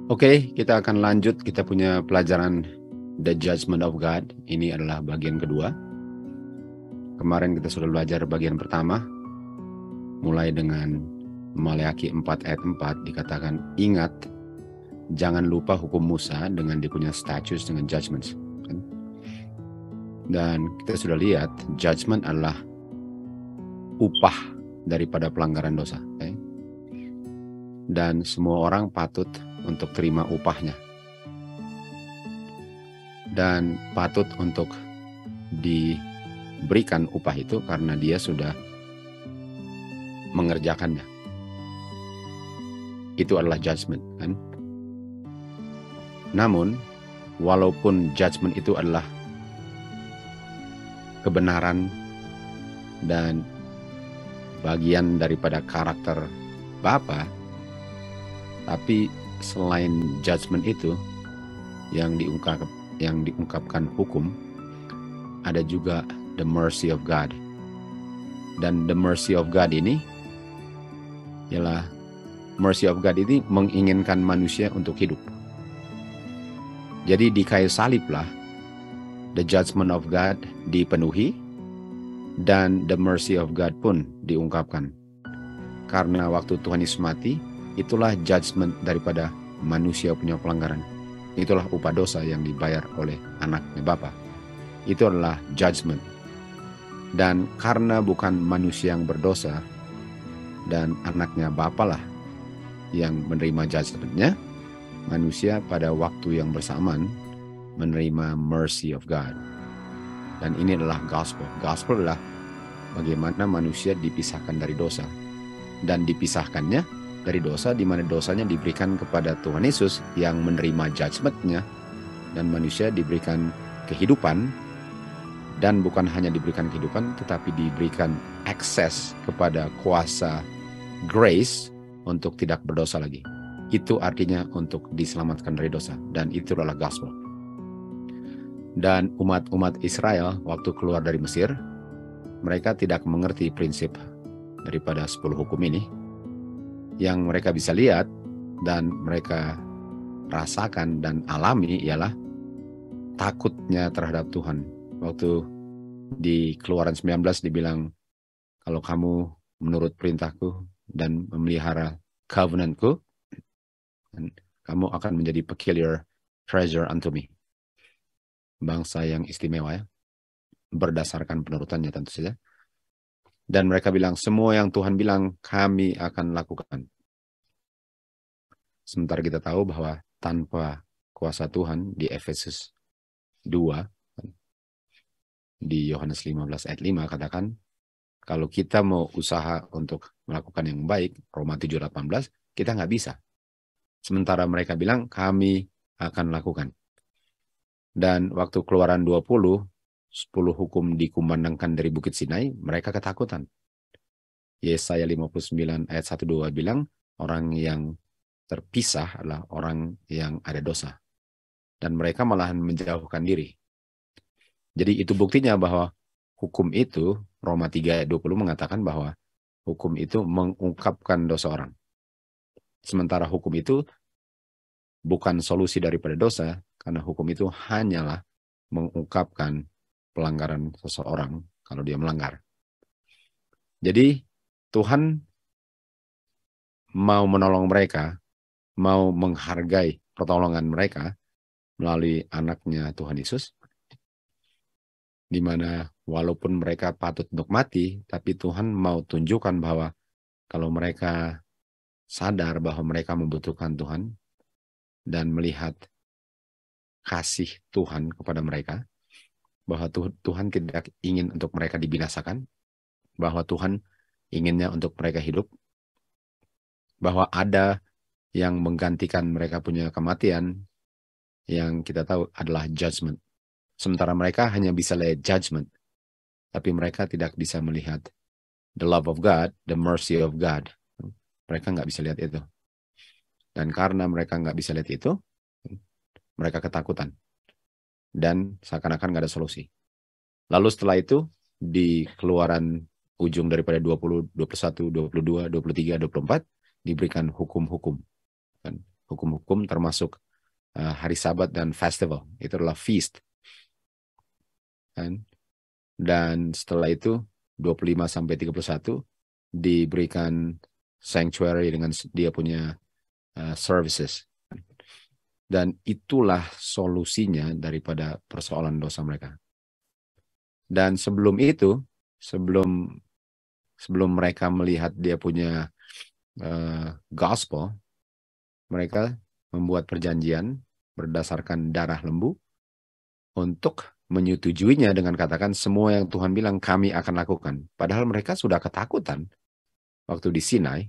Oke, kita akan lanjut. Kita punya pelajaran The Judgment of God. Ini adalah bagian kedua. Kemarin kita sudah belajar bagian pertama. Mulai dengan Maleakhi 4 ayat 4 dikatakan, ingat, jangan lupa hukum Musa dengan dia punya statutes dengan judgments. Dan kita sudah lihat, judgment adalah upah daripada pelanggaran dosa. Dan semua orang patut untuk terima upahnya. Dan patut untuk diberikan upah itu karena dia sudah mengerjakannya. Itu adalah judgment, kan? Namun, walaupun judgment itu adalah kebenaran dan bagian daripada karakter Bapa, tapi selain judgment itu yang diungkapkan hukum, ada juga the mercy of God. Dan the mercy of God ini ialah mercy of God ini menginginkan manusia untuk hidup. Jadi di kayu salib lah the judgment of God dipenuhi dan the mercy of God pun diungkapkan. Karena waktu Tuhan Yesus mati, itulah judgment daripada manusia punya pelanggaran. Itulah upah dosa yang dibayar oleh anaknya Bapa. Itu adalah judgment. Dan karena bukan manusia yang berdosa dan anaknya Bapa lah yang menerima judgment-nya, manusia pada waktu yang bersamaan menerima mercy of God. Dan ini adalah gospel. Gospel adalah bagaimana manusia dipisahkan dari dosa. Dan dipisahkannya dari dosa, di mana dosanya diberikan kepada Tuhan Yesus yang menerima judgment-nya, dan manusia diberikan kehidupan, dan bukan hanya diberikan kehidupan, tetapi diberikan akses kepada kuasa grace untuk tidak berdosa lagi. Itu artinya untuk diselamatkan dari dosa, dan itu adalah gospel. Dan umat-umat Israel waktu keluar dari Mesir, mereka tidak mengerti prinsip daripada 10 hukum ini. Yang mereka bisa lihat dan mereka rasakan dan alami ialah takutnya terhadap Tuhan. Waktu di Keluaran 19 dibilang, kalau kamu menurut perintahku dan memelihara covenantku, kamu akan menjadi peculiar treasure unto me. Bangsa yang istimewa, ya, berdasarkan penurutannya tentu saja. Dan mereka bilang, semua yang Tuhan bilang kami akan lakukan. Sementara kita tahu bahwa tanpa kuasa Tuhan, di Efesus 2, di Yohanes 15 ayat 5 katakan, kalau kita mau usaha untuk melakukan yang baik, Roma 7:18, kita nggak bisa. Sementara mereka bilang, kami akan lakukan. Dan waktu Keluaran 20, 10 hukum dikumandangkan dari Bukit Sinai, mereka ketakutan. Yesaya 59 ayat 1-2 bilang, orang yang terpisah adalah orang yang ada dosa. Dan mereka malahan menjauhkan diri. Jadi itu buktinya bahwa hukum itu, Roma 3 ayat 20 mengatakan bahwa hukum itu mengungkapkan dosa orang. Sementara hukum itu bukan solusi daripada dosa, karena hukum itu hanyalah mengungkapkan pelanggaran seseorang kalau dia melanggar. Jadi Tuhan mau menolong mereka, mau menghargai pertolongan mereka melalui anaknya Tuhan Yesus, di mana walaupun mereka patut untuk mati, tapi Tuhan mau tunjukkan bahwa kalau mereka sadar bahwa mereka membutuhkan Tuhan dan melihat kasih Tuhan kepada mereka, bahwa Tuhan tidak ingin untuk mereka dibinasakan, bahwa Tuhan inginnya untuk mereka hidup, bahwa ada yang menggantikan mereka punya kematian, yang kita tahu adalah judgment. Sementara mereka hanya bisa lihat judgment, tapi mereka tidak bisa melihat the love of God, the mercy of God. Mereka nggak bisa lihat itu. Dan karena mereka nggak bisa lihat itu, mereka ketakutan. Dan seakan-akan nggak ada solusi. Lalu setelah itu, di Keluaran ujung daripada 20, 21, 22, 23, 24, diberikan hukum-hukum. hukum-hukum termasuk hari Sabat dan festival. Itu adalah feast. Kan? Dan setelah itu 25 sampai 31 diberikan sanctuary dengan dia punya services. Dan itulah solusinya daripada persoalan dosa mereka. Dan sebelum itu, sebelum mereka melihat dia punya gospel, mereka membuat perjanjian berdasarkan darah lembu untuk menyetujuinya dengan katakan semua yang Tuhan bilang kami akan lakukan. Padahal mereka sudah ketakutan waktu di Sinai,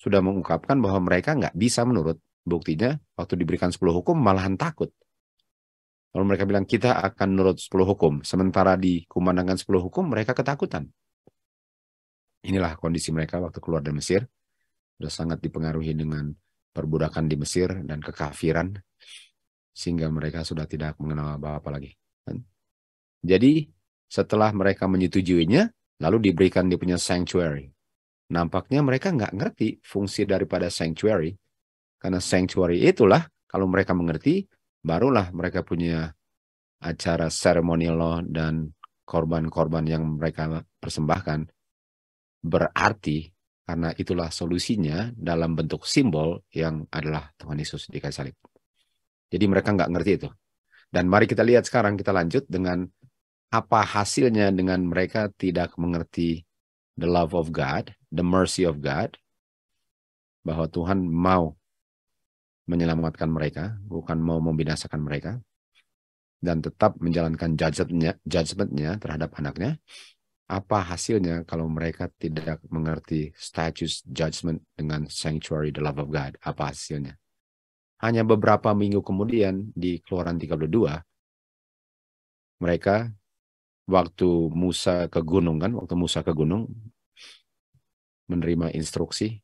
sudah mengungkapkan bahwa mereka nggak bisa menurut. Buktinya waktu diberikan 10 hukum malahan takut. Kalau mereka bilang kita akan menurut 10 hukum, sementara di kumandangkan 10 hukum mereka ketakutan. Inilah kondisi mereka waktu keluar dari Mesir. Sudah sangat dipengaruhi dengan perbudakan di Mesir dan kekafiran, sehingga mereka sudah tidak mengenal apa-apa lagi. Jadi setelah mereka menyetujuinya, lalu diberikan dia punya sanctuary. Nampaknya mereka nggak ngerti fungsi daripada sanctuary. Karena sanctuary itulah, kalau mereka mengerti, barulah mereka punya acara ceremonial law dan korban-korban yang mereka persembahkan. Berarti, karena itulah solusinya dalam bentuk simbol yang adalah Tuhan Yesus di kayu salib. Jadi mereka nggak ngerti itu. Dan mari kita lihat sekarang, kita lanjut dengan apa hasilnya dengan mereka tidak mengerti the love of God, the mercy of God, bahwa Tuhan mau menyelamatkan mereka, bukan mau membinasakan mereka, dan tetap menjalankan judgment-nya terhadap anaknya. Apa hasilnya kalau mereka tidak mengerti status judgment dengan sanctuary the love of God? Apa hasilnya? Hanya beberapa minggu kemudian di Keluaran 32, mereka waktu Musa ke gunung kan, waktu Musa ke gunung menerima instruksi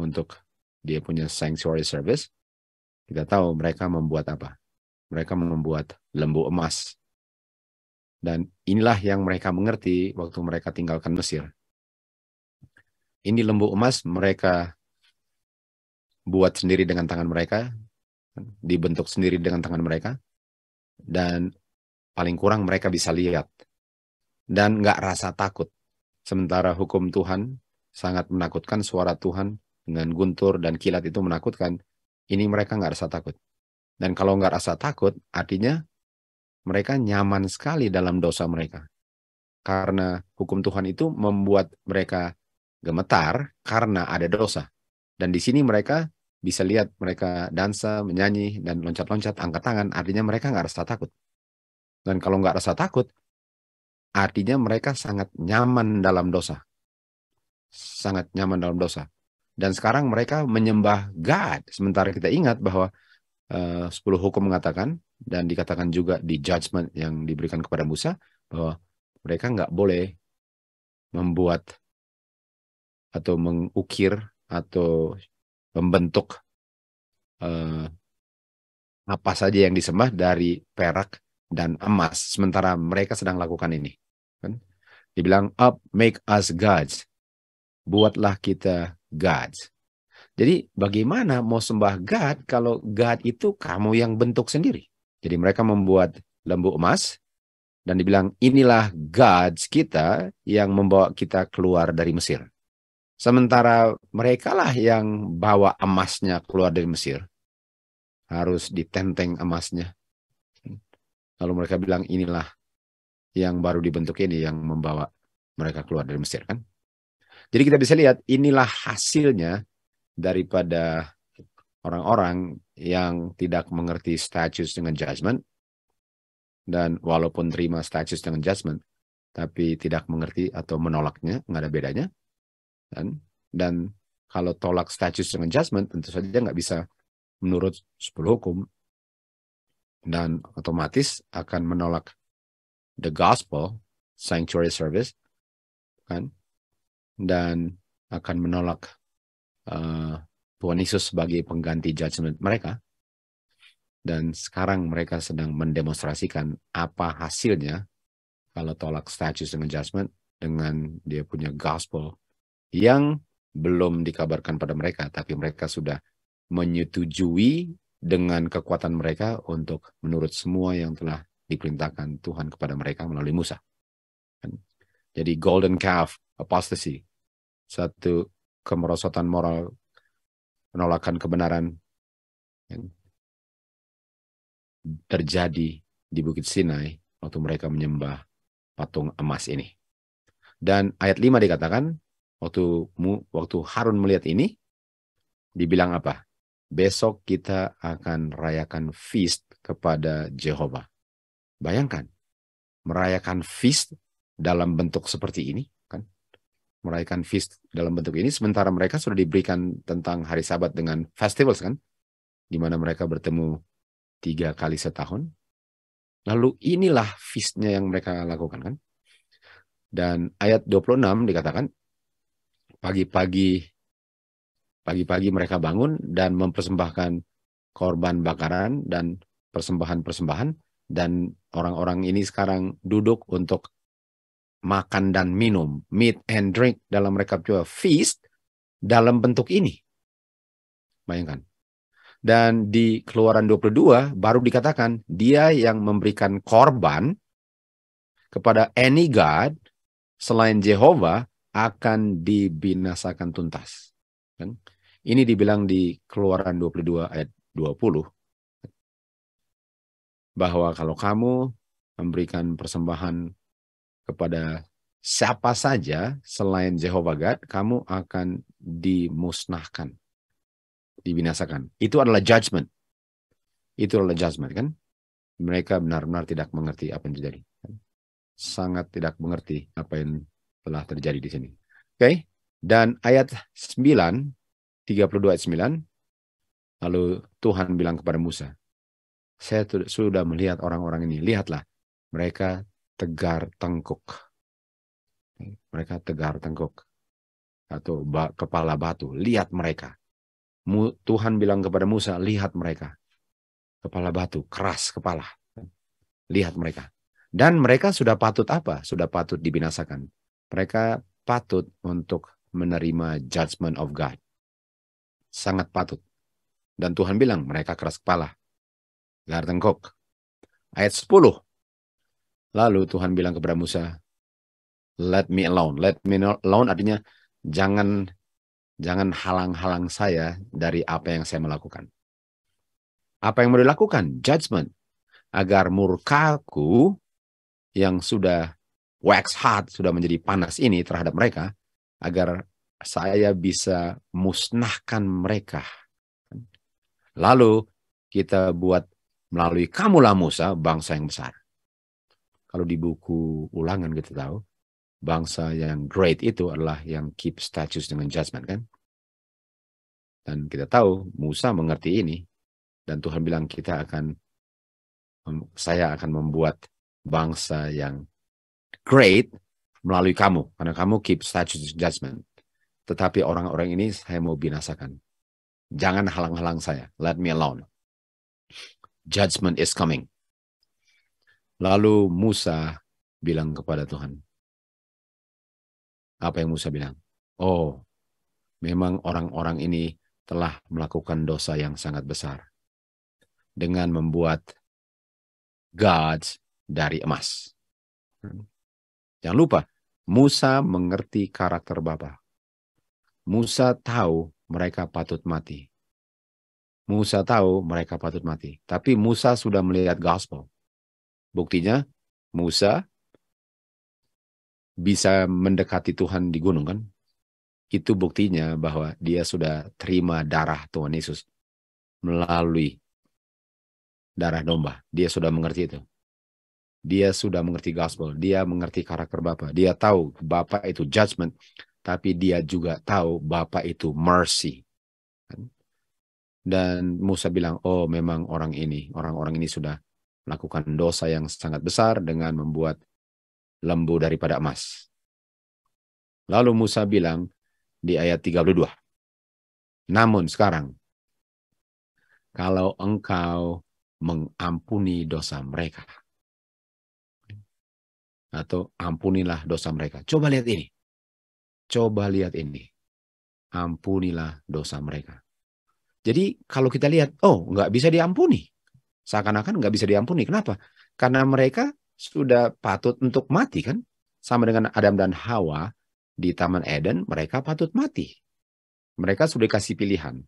untuk dia punya sanctuary service, kita tahu mereka membuat apa? Mereka membuat lembu emas. Dan inilah yang mereka mengerti waktu mereka tinggalkan Mesir. Ini lembu emas mereka buat sendiri dengan tangan mereka, dibentuk sendiri dengan tangan mereka, dan paling kurang mereka bisa lihat. Dan nggak rasa takut. Sementara hukum Tuhan sangat menakutkan, suara Tuhan dengan guntur dan kilat itu menakutkan. Ini mereka nggak rasa takut. Dan kalau nggak rasa takut, artinya mereka nyaman sekali dalam dosa mereka. Karena hukum Tuhan itu membuat mereka gemetar karena ada dosa. Dan di sini mereka bisa lihat mereka dansa, menyanyi, dan loncat-loncat, angkat tangan. Artinya mereka nggak rasa takut. Dan kalau nggak rasa takut, artinya mereka sangat nyaman dalam dosa. Sangat nyaman dalam dosa. Dan sekarang mereka menyembah God. Sementara kita ingat bahwa 10 hukum mengatakan, dan dikatakan juga di judgment yang diberikan kepada Musa, bahwa mereka nggak boleh membuat atau mengukir atau membentuk apa saja yang disembah dari perak dan emas. Sementara mereka sedang lakukan ini. Kan? Dibilang, up, make us gods. Buatlah kita gods. Jadi bagaimana mau sembah God kalau God itu kamu yang bentuk sendiri? Jadi mereka membuat lembu emas dan dibilang inilah gods kita yang membawa kita keluar dari Mesir. Sementara mereka lah yang bawa emasnya keluar dari Mesir. Harus ditenteng emasnya. Lalu mereka bilang inilah yang baru dibentuk ini yang membawa mereka keluar dari Mesir kan. Jadi kita bisa lihat inilah hasilnya daripada orang-orang yang tidak mengerti status dengan judgment, dan walaupun terima status dengan judgment, tapi tidak mengerti atau menolaknya, nggak ada bedanya. Dan kalau tolak status dengan judgment, tentu saja nggak bisa menurut 10 hukum, dan otomatis akan menolak the gospel, sanctuary service, kan? Dan akan menolak Tuhan Yesus sebagai pengganti judgment mereka. Dan sekarang mereka sedang mendemonstrasikan apa hasilnya kalau tolak status dengan judgment dengan dia punya gospel yang belum dikabarkan pada mereka, tapi mereka sudah menyetujui dengan kekuatan mereka untuk menurut semua yang telah diperintahkan Tuhan kepada mereka melalui Musa. Jadi golden calf apostasy, satu kemerosotan moral, penolakan kebenaran yang terjadi di Bukit Sinai waktu mereka menyembah patung emas ini. Dan ayat 5 dikatakan, waktu Harun melihat ini, dibilang apa? Besok kita akan rayakan feast kepada Jehovah. Bayangkan, merayakan feast dalam bentuk seperti ini, kan? Merayakan feast dalam bentuk ini, sementara mereka sudah diberikan tentang hari Sabat dengan festivals, kan? Di mana mereka bertemu 3 kali setahun. Lalu inilah feastnya yang mereka lakukan, kan? Dan ayat 26 dikatakan, pagi-pagi mereka bangun dan mempersembahkan korban bakaran dan persembahan-persembahan, dan orang-orang ini sekarang duduk untuk makan dan minum, meat and drink, dalam mereka juga feast dalam bentuk ini. Bayangkan. Dan di Keluaran 22 baru dikatakan dia yang memberikan korban kepada any god selain Jehovah akan dibinasakan tuntas. Kan? Ini dibilang di Keluaran 22 ayat 20. Bahwa kalau kamu memberikan persembahan kepada siapa saja selain Jehovah God, kamu akan dimusnahkan, dibinasakan. Itu adalah judgment. Itu adalah judgment, kan? Mereka benar-benar tidak mengerti apa yang terjadi. Sangat tidak mengerti apa yang telah terjadi di sini. Oke? Dan ayat 9, 32 ayat 9, lalu Tuhan bilang kepada Musa, saya sudah melihat orang-orang ini. Lihatlah, mereka tegar tengkuk. Mereka tegar tengkuk. Atau kepala batu. Lihat mereka. Tuhan bilang kepada Musa, lihat mereka. Kepala batu, keras kepala. Lihat mereka. Dan mereka sudah patut apa? Sudah patut dibinasakan. Mereka patut untuk menerima judgment of God. Sangat patut. Dan Tuhan bilang, mereka keras kepala. Tegar tengkuk. Ayat 10. Lalu Tuhan bilang kepada Musa, let me alone. Let me alone artinya jangan halang-halang saya dari apa yang saya melakukan. Apa yang mau dilakukan? Judgment. Agar murkaku yang sudah wax hot, sudah menjadi panas ini terhadap mereka, agar saya bisa musnahkan mereka. Lalu kita buat melalui kamulah Musa, bangsa yang besar. Kalau di buku Ulangan kita tahu, bangsa yang great itu adalah yang keep statutes dengan judgment, kan? Dan kita tahu Musa mengerti ini, dan Tuhan bilang saya akan membuat bangsa yang great melalui kamu, karena kamu keep statutes judgment. Tetapi orang-orang ini saya mau binasakan. Jangan halang-halang saya. Let me alone. Judgment is coming. Lalu Musa bilang kepada Tuhan. Apa yang Musa bilang? Oh, memang orang-orang ini telah melakukan dosa yang sangat besar. Dengan membuat gods dari emas. Jangan lupa, Musa mengerti karakter Bapa. Musa tahu mereka patut mati. Musa tahu mereka patut mati. Tapi Musa sudah melihat gospel. Buktinya, Musa bisa mendekati Tuhan di gunung, kan? Itu buktinya bahwa dia sudah terima darah Tuhan Yesus melalui darah domba. Dia sudah mengerti itu. Dia sudah mengerti gospel. Dia mengerti karakter Bapa. Dia tahu Bapa itu judgment. Tapi dia juga tahu Bapa itu mercy. Dan Musa bilang, oh memang orang-orang ini sudah melakukan dosa yang sangat besar dengan membuat lembu daripada emas. Lalu Musa bilang di ayat 32, namun sekarang, kalau engkau mengampuni dosa mereka, atau ampunilah dosa mereka. Coba lihat ini. Coba lihat ini. Ampunilah dosa mereka. Jadi kalau kita lihat, oh nggak bisa diampuni. Seakan-akan nggak bisa diampuni. Kenapa? Karena mereka sudah patut untuk mati kan? Sama dengan Adam dan Hawa di Taman Eden, mereka patut mati. Mereka sudah dikasih pilihan.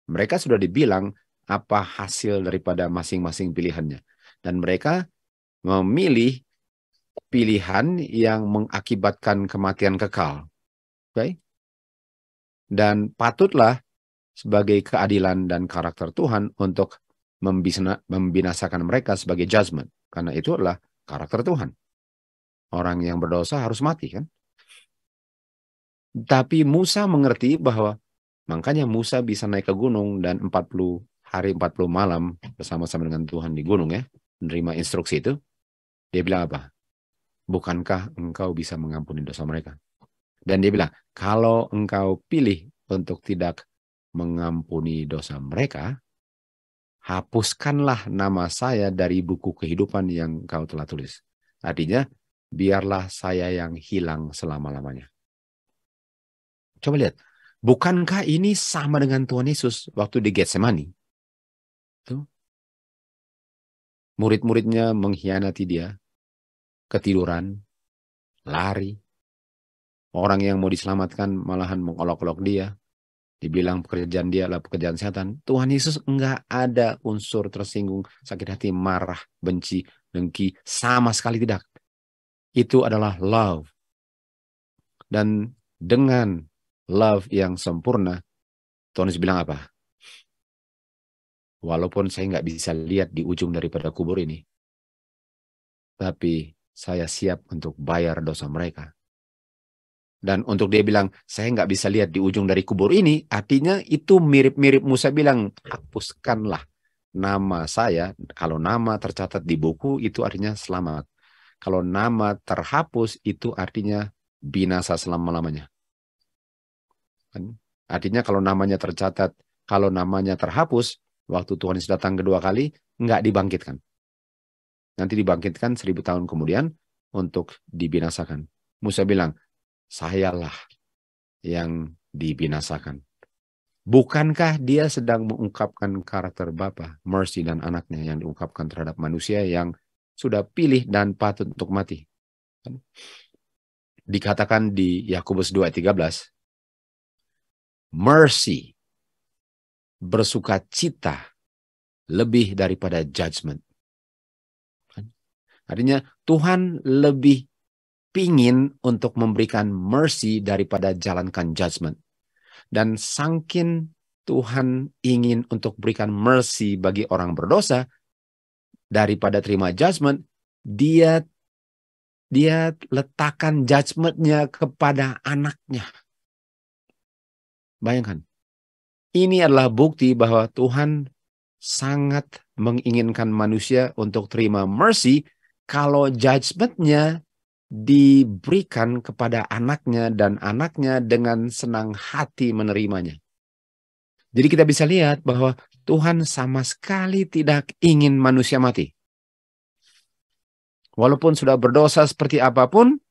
Mereka sudah dibilang apa hasil daripada masing-masing pilihannya. Dan mereka memilih pilihan yang mengakibatkan kematian kekal. Okay? Dan patutlah sebagai keadilan dan karakter Tuhan untuk membinasakan mereka sebagai judgment. Karena itu adalah karakter Tuhan. Orang yang berdosa harus mati kan. Tapi Musa mengerti bahwa makanya Musa bisa naik ke gunung dan 40 hari 40 malam bersama-sama dengan Tuhan di gunung ya. Menerima instruksi itu. Dia bilang apa? Bukankah engkau bisa mengampuni dosa mereka? Dan dia bilang, kalau engkau pilih untuk tidak mengampuni dosa mereka, hapuskanlah nama saya dari buku kehidupan yang kau telah tulis. Artinya, biarlah saya yang hilang selama-lamanya. Coba lihat, bukankah ini sama dengan Tuhan Yesus waktu di Getsemani? Murid-muridnya mengkhianati dia, ketiduran, lari. Orang yang mau diselamatkan malahan mengolok-olok dia. Dibilang pekerjaan dia adalah pekerjaan setan. Tuhan Yesus enggak ada unsur tersinggung, sakit hati, marah, benci, dengki. Sama sekali tidak. Itu adalah love. Dan dengan love yang sempurna, Tuhan Yesus bilang apa? Walaupun saya nggak bisa lihat di ujung daripada kubur ini, tapi saya siap untuk bayar dosa mereka. Dan untuk dia bilang, saya nggak bisa lihat di ujung dari kubur ini, artinya itu mirip-mirip Musa bilang, hapuskanlah nama saya. Kalau nama tercatat di buku, itu artinya selamat. Kalau nama terhapus, itu artinya binasa selama-lamanya. Artinya kalau namanya tercatat, kalau namanya terhapus, waktu Tuhan Yesus datang kedua kali, nggak dibangkitkan. Nanti dibangkitkan 1000 tahun kemudian untuk dibinasakan. Musa bilang, sayalah yang dibinasakan. Bukankah dia sedang mengungkapkan karakter Bapa, mercy dan anaknya yang diungkapkan terhadap manusia yang sudah pilih dan patut untuk mati. Dikatakan di Yakobus 2:13, mercy, bersuka cita lebih daripada judgment. Artinya Tuhan lebih pingin untuk memberikan mercy daripada jalankan judgment. Dan sangkin Tuhan ingin untuk berikan mercy bagi orang berdosa daripada terima judgment, dia letakkan judgment-nya kepada anaknya. Bayangkan. Ini adalah bukti bahwa Tuhan sangat menginginkan manusia untuk terima mercy kalau judgment-nya diberikan kepada anaknya dan anaknya dengan senang hati menerimanya. Jadi kita bisa lihat bahwa Tuhan sama sekali tidak ingin manusia mati. Walaupun sudah berdosa seperti apapun,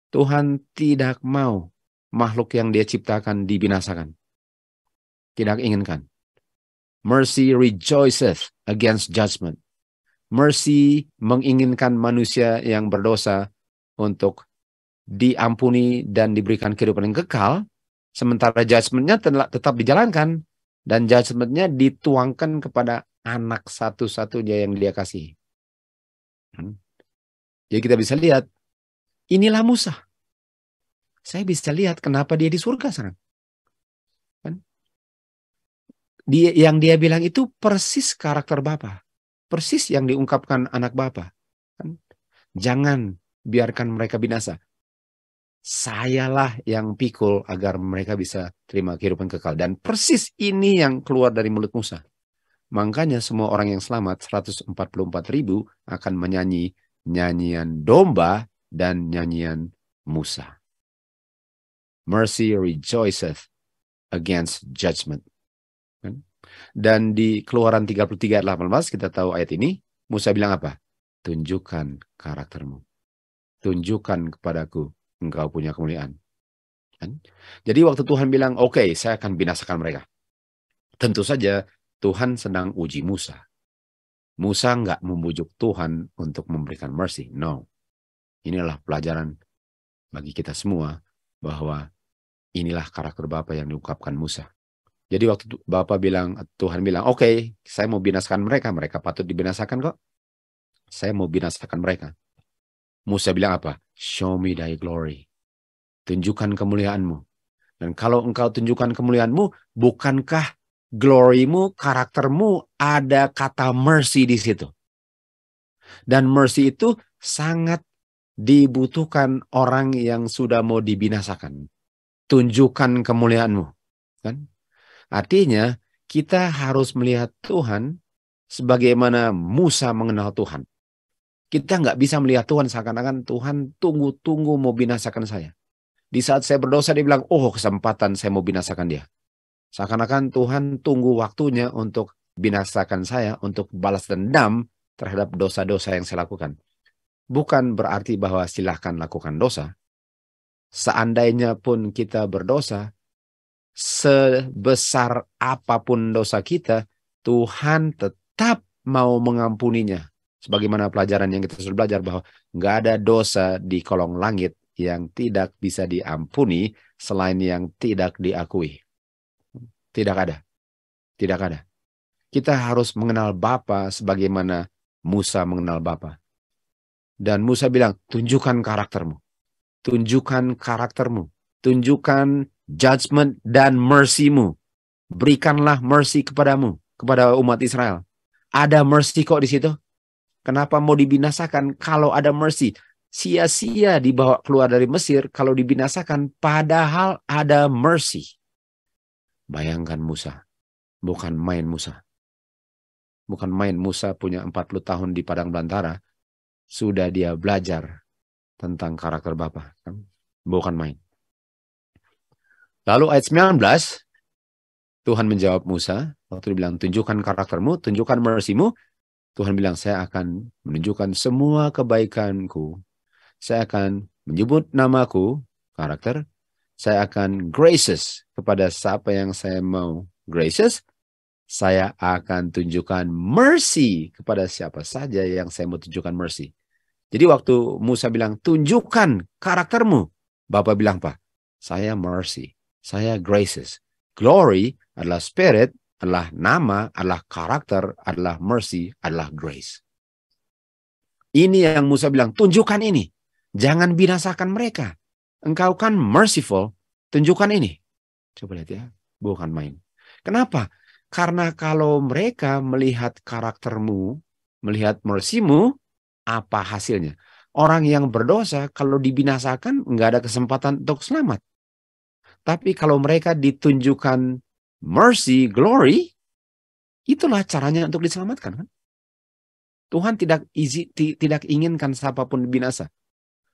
Tuhan tidak mau makhluk yang dia ciptakan dibinasakan. Tidak inginkan. Mercy rejoices against judgment. Mercy menginginkan manusia yang berdosa untuk diampuni dan diberikan kehidupan yang kekal, sementara judgment-nya tetap dijalankan, dan judgment-nya dituangkan kepada anak satu-satunya yang dia kasih. Jadi kita bisa lihat, inilah Musa. Saya bisa lihat kenapa dia di surga sekarang. Yang dia bilang itu persis karakter Bapa. Persis yang diungkapkan anak Bapa. Jangan biarkan mereka binasa. Sayalah yang pikul agar mereka bisa terima kehidupan kekal. Dan persis ini yang keluar dari mulut Musa. Makanya semua orang yang selamat, 144.000 akan menyanyi nyanyian domba dan nyanyian Musa. Mercy rejoiceth against judgment. Dan di Keluaran 33 ayat 18 kita tahu ayat ini, Musa bilang apa? Tunjukkan karaktermu. Tunjukkan kepadaku engkau punya kemuliaan. Jadi waktu Tuhan bilang, oke, saya akan binasakan mereka. Tentu saja Tuhan sedang uji Musa. Musa nggak membujuk Tuhan untuk memberikan mercy. No. Inilah pelajaran bagi kita semua bahwa inilah karakter Bapa yang diungkapkan Musa. Jadi waktu Tuhan bilang, oke, saya mau binasakan mereka. Mereka patut dibinasakan kok. Saya mau binasakan mereka. Musa bilang apa? Show me thy glory. Tunjukkan kemuliaanmu. Dan kalau engkau tunjukkan kemuliaanmu, bukankah glorymu, karaktermu, ada kata mercy di situ. Dan mercy itu sangat dibutuhkan orang yang sudah mau dibinasakan. Tunjukkan kemuliaanmu. Kan? Artinya, kita harus melihat Tuhan sebagaimana Musa mengenal Tuhan. Kita nggak bisa melihat Tuhan seakan-akan Tuhan tunggu-tunggu mau binasakan saya. Di saat saya berdosa, dia bilang, oh kesempatan saya mau binasakan dia. Seakan-akan Tuhan tunggu waktunya untuk binasakan saya, untuk balas dendam terhadap dosa-dosa yang saya lakukan. Bukan berarti bahwa silahkan lakukan dosa. Seandainya pun kita berdosa, sebesar apapun dosa kita, Tuhan tetap mau mengampuninya. Sebagaimana pelajaran yang kita sudah belajar bahwa nggak ada dosa di kolong langit yang tidak bisa diampuni selain yang tidak diakui. Tidak ada. Tidak ada. Kita harus mengenal Bapa sebagaimana Musa mengenal Bapa. Dan Musa bilang, tunjukkan karaktermu. Tunjukkan karaktermu. Tunjukkan judgment dan mercy-mu. Berikanlah mercy kepadamu, kepada umat Israel. Ada mercy kok di situ. Kenapa mau dibinasakan kalau ada mercy? Sia-sia dibawa keluar dari Mesir kalau dibinasakan padahal ada mercy. Bayangkan Musa. Bukan main Musa. Bukan main Musa punya 40 tahun di padang belantara. Sudah dia belajar tentang karakter Bapa. Bukan main. Lalu ayat 19. Tuhan menjawab Musa. Waktu dia bilang tunjukkan karaktermu. Tunjukkan mercy-mu. Tuhan bilang saya akan menunjukkan semua kebaikanku. Saya akan menyebut namaku, karakter. Saya akan gracious kepada siapa yang saya mau gracious. Saya akan tunjukkan mercy kepada siapa saja yang saya mau tunjukkan mercy. Jadi waktu Musa bilang, tunjukkan karaktermu. Bapak bilang, Pak, saya mercy. Saya gracious. Glory adalah spirit, adalah nama, adalah karakter, adalah mercy, adalah grace. Ini yang Musa bilang, tunjukkan ini. Jangan binasakan mereka. Engkau kan merciful, tunjukkan ini. Coba lihat ya, bukan main. Kenapa? Karena kalau mereka melihat karaktermu, melihat mercy-mu, apa hasilnya? Orang yang berdosa kalau dibinasakan nggak ada kesempatan untuk selamat. Tapi kalau mereka ditunjukkan mercy, glory, itulah caranya untuk diselamatkan. Kan? Tuhan tidak inginkan siapapun binasa.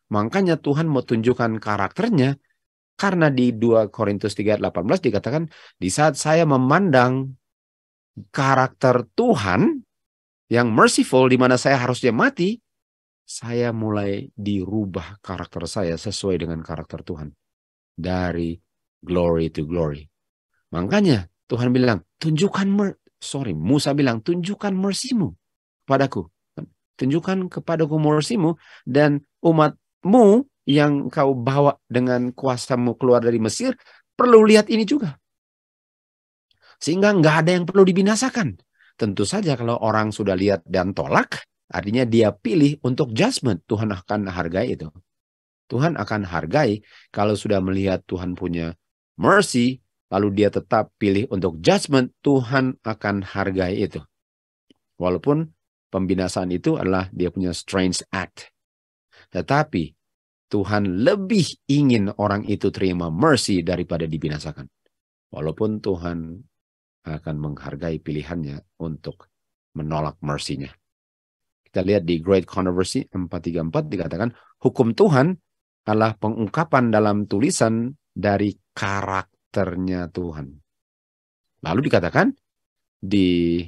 Makanya Tuhan mau tunjukkan karakternya. Karena di 2 Korintus 3:18 dikatakan, di saat saya memandang karakter Tuhan yang merciful, di mana saya harusnya mati, saya mulai dirubah karakter saya sesuai dengan karakter Tuhan. Dari glory to glory. Makanya Tuhan bilang, Musa bilang, tunjukkan mercy-mu padaku. Tunjukkan kepadaku mercy-mu dan umatmu yang kau bawa dengan kuasamu keluar dari Mesir, perlu lihat ini juga. Sehingga nggak ada yang perlu dibinasakan. Tentu saja kalau orang sudah lihat dan tolak, artinya dia pilih untuk judgment. Tuhan akan hargai itu. Tuhan akan hargai kalau sudah melihat Tuhan punya mercy, lalu dia tetap pilih untuk judgment, Tuhan akan hargai itu. Walaupun pembinasaan itu adalah dia punya strange act. Tetapi Tuhan lebih ingin orang itu terima mercy daripada dibinasakan. Walaupun Tuhan akan menghargai pilihannya untuk menolak mercy-nya. Kita lihat di Great Controversy 434 dikatakan, hukum Tuhan adalah pengungkapan dalam tulisan dari karakternya Tuhan. Lalu dikatakan di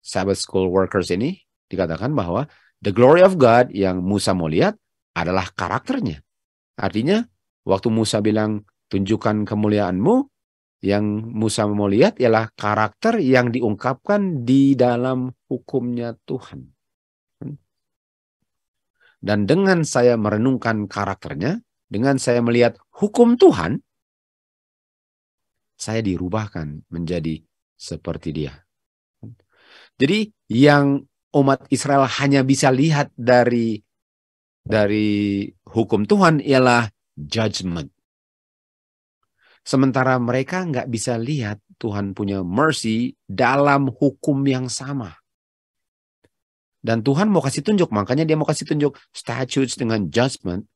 Sabbath School Workers ini, dikatakan bahwa the glory of God yang Musa mau lihat adalah karakternya. Artinya, waktu Musa bilang, tunjukkan kemuliaanmu, Yang Musa mau lihat ialah karakter yang diungkapkan di dalam hukumnya Tuhan. Dan dengan saya merenungkan karakternya, dengan saya melihat hukum Tuhan, saya dirubahkan menjadi seperti dia. Jadi yang umat Israel hanya bisa lihat dari hukum Tuhan ialah judgment. Sementara mereka nggak bisa lihat Tuhan punya mercy dalam hukum yang sama. Dan Tuhan mau kasih tunjuk, makanya dia mau kasih tunjuk statutes dengan judgment,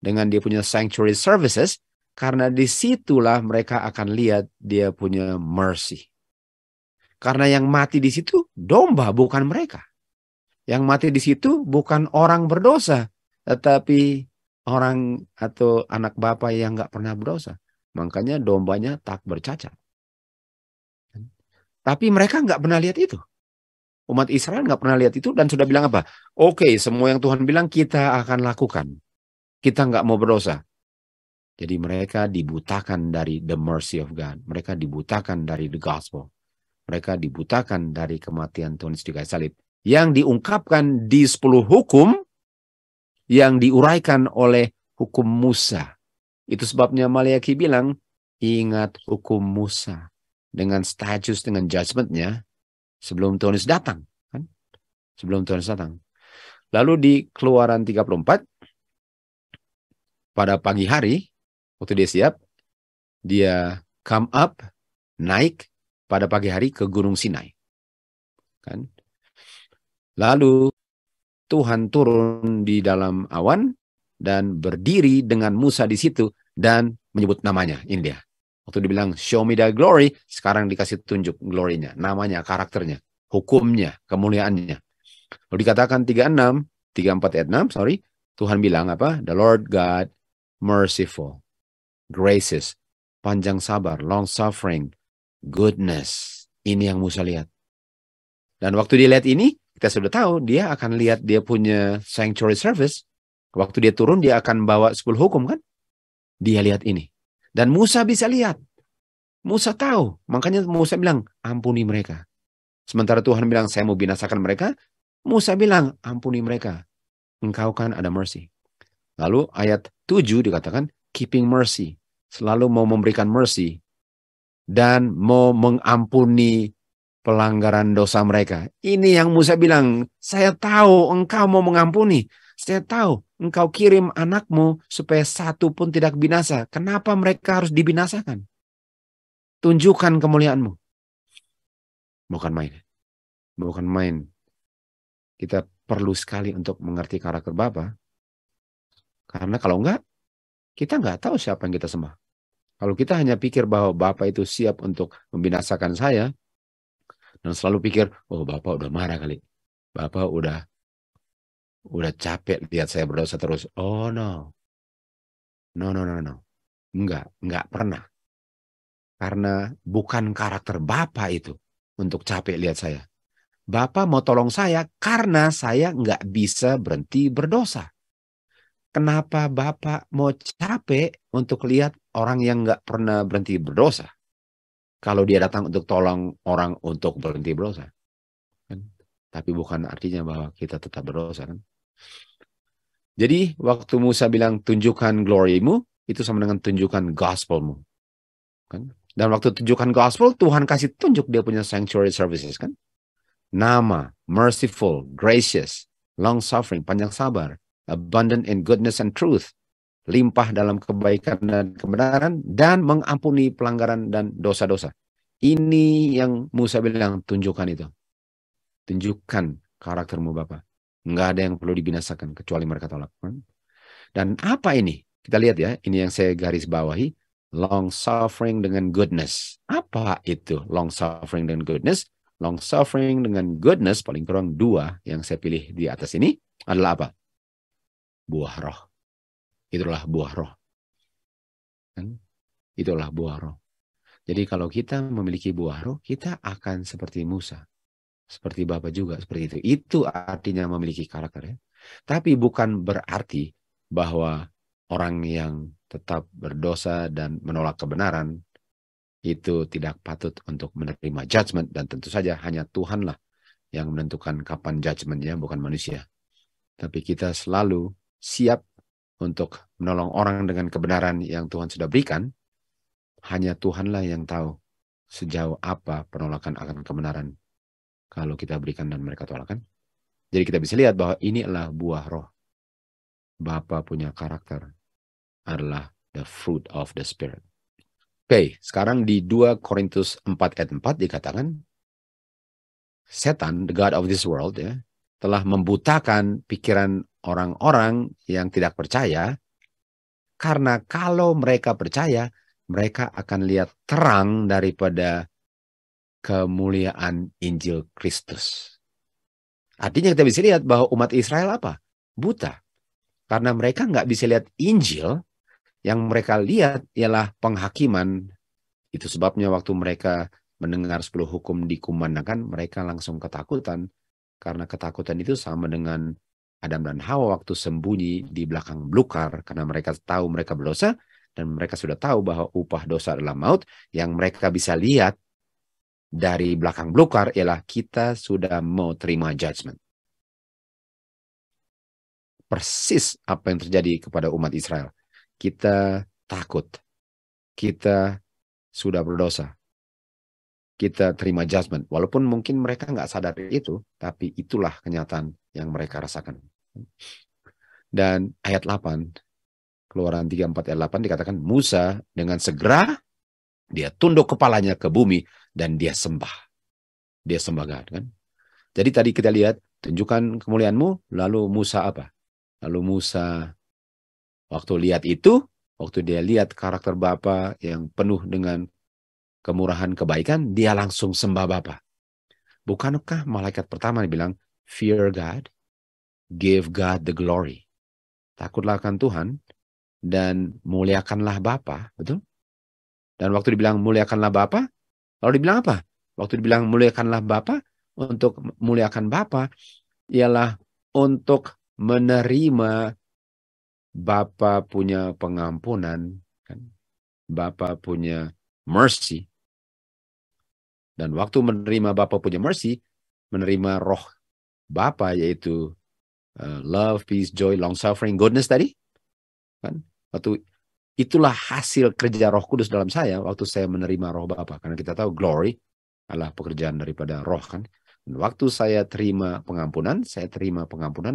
dengan dia punya sanctuary services, karena disitulah mereka akan lihat dia punya mercy. Karena yang mati di situ domba, bukan mereka. Yang mati di situ bukan orang berdosa, tetapi orang atau anak bapa yang nggak pernah berdosa. Makanya dombanya tak bercacat. Tapi mereka nggak pernah lihat itu. Umat Israel nggak pernah lihat itu dan sudah bilang apa? Oke, semua yang Tuhan bilang kita akan lakukan. Kita nggak mau berdosa. Jadi mereka dibutakan dari the mercy of God. Mereka dibutakan dari the gospel. Mereka dibutakan dari kematian Tuhan Yesus di kayu salib. Yang diungkapkan di 10 hukum yang diuraikan oleh hukum Musa. Itu sebabnya Maliaki bilang, ingat hukum Musa. Dengan status, dengan judgment-nya, sebelum Tuhan Yesus datang. Kan? Sebelum Tuhan Yesus datang. Lalu di Keluaran 34, pada pagi hari, waktu dia siap, dia come up, naik pada pagi hari ke Gunung Sinai. Kan? Lalu Tuhan turun di dalam awan dan berdiri dengan Musa di situ dan menyebut namanya. Ini dia. Waktu dibilang show me the glory, sekarang dikasih tunjuk glory-nya, namanya, karakternya, hukumnya, kemuliaannya. Lalu dikatakan 34 ayat 6, sorry, Tuhan bilang apa? The Lord God merciful, gracious, panjang sabar, long suffering, goodness. Ini yang Musa lihat. Dan waktu dia lihat ini, kita sudah tahu dia akan lihat dia punya sanctuary service. Waktu dia turun, dia akan bawa 10 hukum kan? Dia lihat ini. Dan Musa bisa lihat. Musa tahu. Makanya Musa bilang, ampuni mereka. Sementara Tuhan bilang, saya mau binasakan mereka. Musa bilang, ampuni mereka. Engkau kan ada mercy. Lalu ayat 7 dikatakan, keeping mercy. Selalu mau memberikan mercy. Dan mau mengampuni pelanggaran dosa mereka. Ini yang Musa bilang, saya tahu engkau mau mengampuni. Saya tahu engkau kirim anakmu supaya satu pun tidak binasa. Kenapa mereka harus dibinasakan? Tunjukkan kemuliaanmu. Bukan main. Bukan main. Kita perlu sekali untuk mengerti karakter Bapa. Karena kalau enggak, kita enggak tahu siapa yang kita sembah. Kalau kita hanya pikir bahwa Bapa itu siap untuk membinasakan saya, dan selalu pikir, oh Bapak udah marah kali. Bapak udah capek lihat saya berdosa terus. Oh no. No. Enggak pernah. Karena bukan karakter Bapak itu untuk capek lihat saya. Bapak mau tolong saya karena saya enggak bisa berhenti berdosa. Kenapa Bapak mau capek untuk lihat orang yang enggak pernah berhenti berdosa? Kalau dia datang untuk tolong orang untuk berhenti berdosa. Kan? Tapi bukan artinya bahwa kita tetap berdosa kan. Jadi waktu Musa bilang tunjukkan glory-mu, itu sama dengan tunjukkan gospel-mu. Kan? Dan waktu tunjukkan gospel, Tuhan kasih tunjuk dia punya sanctuary services kan. Nama, merciful, gracious, long suffering, panjang sabar, abundant in goodness and truth, limpah dalam kebaikan dan kebenaran, dan mengampuni pelanggaran dan dosa-dosa. Ini yang Musa bilang, tunjukkan itu. Tunjukkan karaktermu Bapak. Nggak ada yang perlu dibinasakan kecuali mereka tolak. Dan apa ini? Kita lihat ya, ini yang saya garis bawahi. Long suffering dengan goodness. Apa itu long suffering dengan goodness? Long suffering dengan goodness, paling kurang 2 yang saya pilih di atas ini, adalah apa? Buah roh. Itulah buah roh. Kan? Itulah buah roh. Jadi kalau kita memiliki buah roh, kita akan seperti Musa. Seperti Bapak juga, seperti itu. Itu artinya memiliki karakter. Ya. Tapi bukan berarti bahwa orang yang tetap berdosa dan menolak kebenaran, itu tidak patut untuk menerima judgment, dan tentu saja hanya Tuhanlah yang menentukan kapan judgment-nya, bukan manusia. Tapi kita selalu siap untuk menolong orang dengan kebenaran yang Tuhan sudah berikan. Hanya Tuhanlah yang tahu sejauh apa penolakan akan kebenaran kalau kita berikan dan mereka tolakkan. Jadi kita bisa lihat bahwa ini adalah buah roh. Bapa punya karakter adalah the fruit of the Spirit. Oke, sekarang di 2 Korintus 4 ayat 4 dikatakan, setan, the God of this world, ya, telah membutakan pikiran orang-orang yang tidak percaya, karena kalau mereka percaya, mereka akan lihat terang daripada kemuliaan Injil Kristus. Artinya kita bisa lihat bahwa umat Israel apa? Buta. Karena mereka nggak bisa lihat Injil, yang mereka lihat ialah penghakiman. Itu sebabnya waktu mereka mendengar 10 hukum dikumandangkan, mereka langsung ketakutan. Karena ketakutan itu sama dengan Adam dan Hawa waktu sembunyi di belakang belukar. Karena mereka tahu mereka berdosa, dan mereka sudah tahu bahwa upah dosa adalah maut. Yang mereka bisa lihat dari belakang belukar ialah kita sudah mau terima judgment. Persis apa yang terjadi kepada umat Israel. Kita takut. Kita sudah berdosa. Kita terima judgment. Walaupun mungkin mereka nggak sadar itu, tapi itulah kenyataan yang mereka rasakan. Dan ayat 8, Keluaran 3:4 ayat 8 dikatakan, Musa dengan segera dia tunduk kepalanya ke bumi dan dia sembah. Dia sembah God, kan? Jadi tadi kita lihat, tunjukkan kemuliaanmu, lalu Musa apa? Lalu Musa waktu lihat itu, waktu dia lihat karakter Bapa yang penuh dengan kemurahan kebaikan, dia langsung sembah Bapa. Bukankah malaikat pertama bilang, fear God, give God the glory. Takutlah akan Tuhan dan muliakanlah Bapa, betul? Dan waktu dibilang muliakanlah Bapa, lalu dibilang apa? Waktu dibilang muliakanlah Bapa, untuk muliakan Bapa ialah untuk menerima Bapa punya pengampunan, kan? Bapa punya mercy. Dan waktu menerima Bapa punya mercy, menerima roh Bapa, yaitu love, peace, joy, long suffering, goodness tadi, kan? Waktu itulah hasil kerja Roh Kudus dalam saya waktu saya menerima roh Bapa. Karena kita tahu glory adalah pekerjaan daripada roh, kan? Dan waktu saya terima pengampunan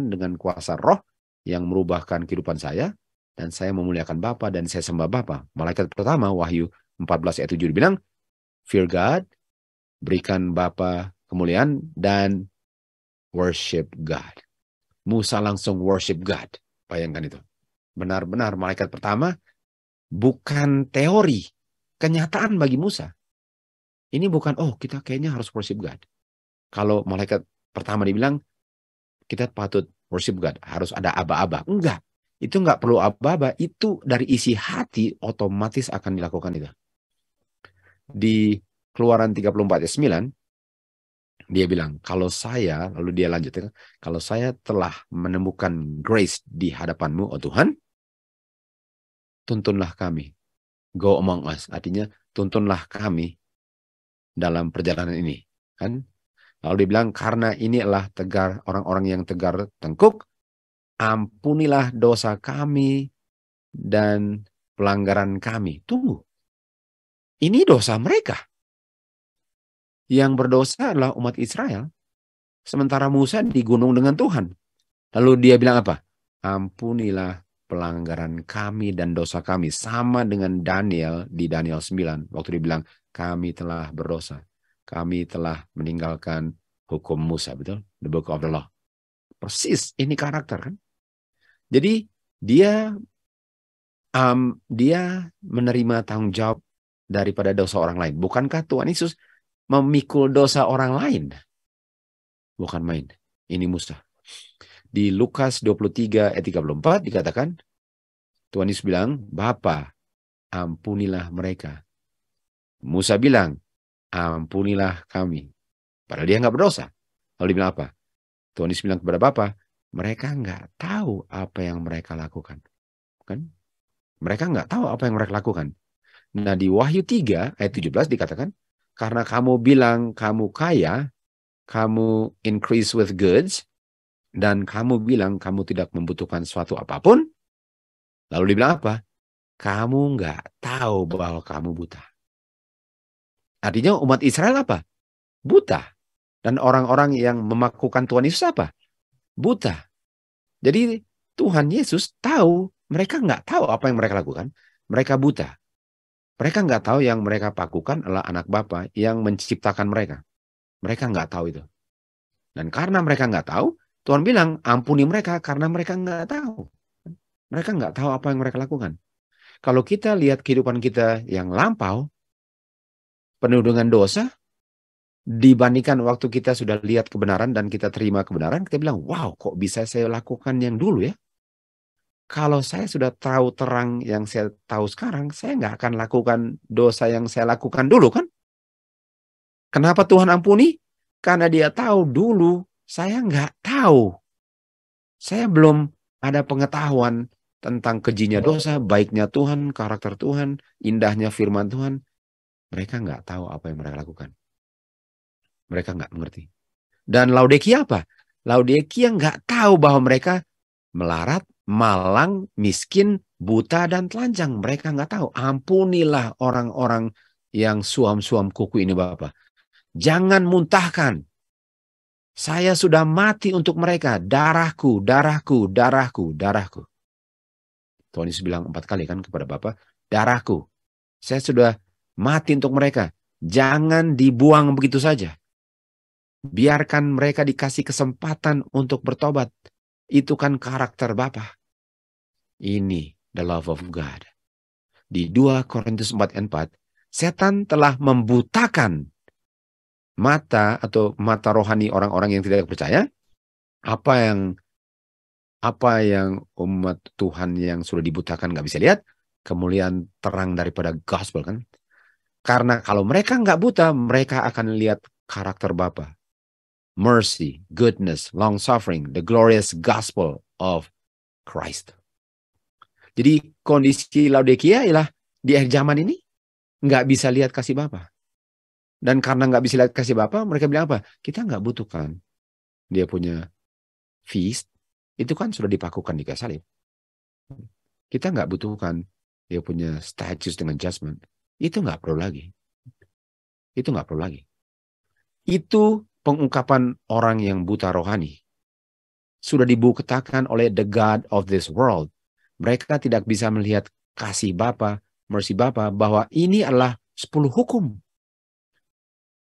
dengan kuasa roh yang merubahkan kehidupan saya, dan saya memuliakan Bapa dan saya sembah Bapa. Malaikat pertama, Wahyu 14 ayat 7 dibilang, fear God, berikan Bapa kemuliaan, dan worship God. Musa langsung worship God. Bayangkan itu. Benar-benar malaikat pertama bukan teori, kenyataan bagi Musa. Ini bukan, oh kita kayaknya harus worship God. Kalau malaikat pertama dibilang, kita patut worship God, harus ada aba-aba. Enggak, itu enggak perlu aba-aba, itu dari isi hati otomatis akan dilakukan itu. Di Keluaran 34 ayat 9, dia bilang, kalau saya, lalu dia lanjutkan, kalau saya telah menemukan grace di hadapanmu, oh Tuhan, tuntunlah kami. Go among us, artinya tuntunlah kami dalam perjalanan ini, kan? Lalu dibilang, karena ini adalah tegar orang-orang yang tegar tengkuk, ampunilah dosa kami dan pelanggaran kami. Tunggu, ini dosa mereka. Yang berdosa adalah umat Israel. Sementara Musa di gunung dengan Tuhan. Lalu dia bilang apa? Ampunilah pelanggaran kami dan dosa kami. Sama dengan Daniel di Daniel 9. Waktu dia bilang, kami telah berdosa. Kami telah meninggalkan hukum Musa, betul? The book of the law. Persis, ini karakter, kan? Jadi dia menerima tanggung jawab daripada dosa orang lain. Bukankah Tuhan Yesus memikul dosa orang lain? Bukan main. Ini Musa. Di Lukas 23 ayat 34 dikatakan, Tuhan Yesus bilang, Bapa, ampunilah mereka. Musa bilang, ampunilah kami. Padahal dia nggak berdosa. Lalu dia bilang apa? Tuhan Yesus bilang kepada Bapa, mereka nggak tahu apa yang mereka lakukan. Kan? Mereka nggak tahu apa yang mereka lakukan. Nah, di Wahyu 3 ayat 17 dikatakan, karena kamu bilang kamu kaya, kamu increase with goods, dan kamu bilang kamu tidak membutuhkan suatu apapun, lalu dibilang apa? Kamu nggak tahu bahwa kamu buta. Artinya umat Israel apa? Buta. Dan orang-orang yang memakukan Tuhan Yesus apa? Buta. Jadi Tuhan Yesus tahu, mereka nggak tahu apa yang mereka lakukan. Mereka buta. Mereka nggak tahu yang mereka pakukan adalah anak Bapa yang menciptakan mereka. Mereka nggak tahu itu. Dan karena mereka nggak tahu, Tuhan bilang, ampuni mereka karena mereka nggak tahu. Mereka nggak tahu apa yang mereka lakukan. Kalau kita lihat kehidupan kita yang lampau, penuh dengan dosa, dibandingkan waktu kita sudah lihat kebenaran dan kita terima kebenaran, kita bilang, wow, kok bisa saya lakukan yang dulu ya? Kalau saya sudah tahu terang yang saya tahu sekarang, saya nggak akan lakukan dosa yang saya lakukan dulu kan? Kenapa Tuhan ampuni? Karena dia tahu dulu saya nggak tahu. Saya belum ada pengetahuan tentang kejinya dosa, baiknya Tuhan, karakter Tuhan, indahnya firman Tuhan. Mereka nggak tahu apa yang mereka lakukan. Mereka nggak mengerti. Dan Laodikia apa? Laodikia nggak tahu bahwa mereka melarat, malang, miskin, buta, dan telanjang. Mereka nggak tahu. Ampunilah orang-orang yang suam-suam kuku ini Bapak. Jangan muntahkan. Saya sudah mati untuk mereka. Darahku, darahku, darahku, darahku. Tuhan Yesus bilang 4 kali kan kepada Bapak. Darahku. Saya sudah mati untuk mereka. Jangan dibuang begitu saja. Biarkan mereka dikasih kesempatan untuk bertobat. Itu kan karakter Bapa. Ini the love of God. Di 2 Korintus 4 ayat 4, setan telah membutakan mata atau mata rohani orang-orang yang tidak percaya. Apa yang umat Tuhan yang sudah dibutakan nggak bisa lihat? Kemuliaan terang daripada gospel kan? Karena kalau mereka nggak buta, mereka akan lihat karakter Bapa. Mercy, goodness, long suffering, the glorious gospel of Christ. Jadi kondisi Laodikia ialah di akhir zaman ini nggak bisa lihat kasih Bapa. Dan karena nggak bisa lihat kasih Bapa, mereka bilang apa? Kita nggak butuhkan. Dia punya feast, itu kan sudah dipakukan di kayu salib. Kita nggak butuhkan dia punya status dengan judgment. Itu nggak perlu lagi. Itu nggak perlu lagi. Itu pengungkapan orang yang buta rohani. Sudah dibuktikan oleh the God of this world. Mereka tidak bisa melihat kasih Bapa, mercy Bapa, bahwa ini adalah 10 hukum.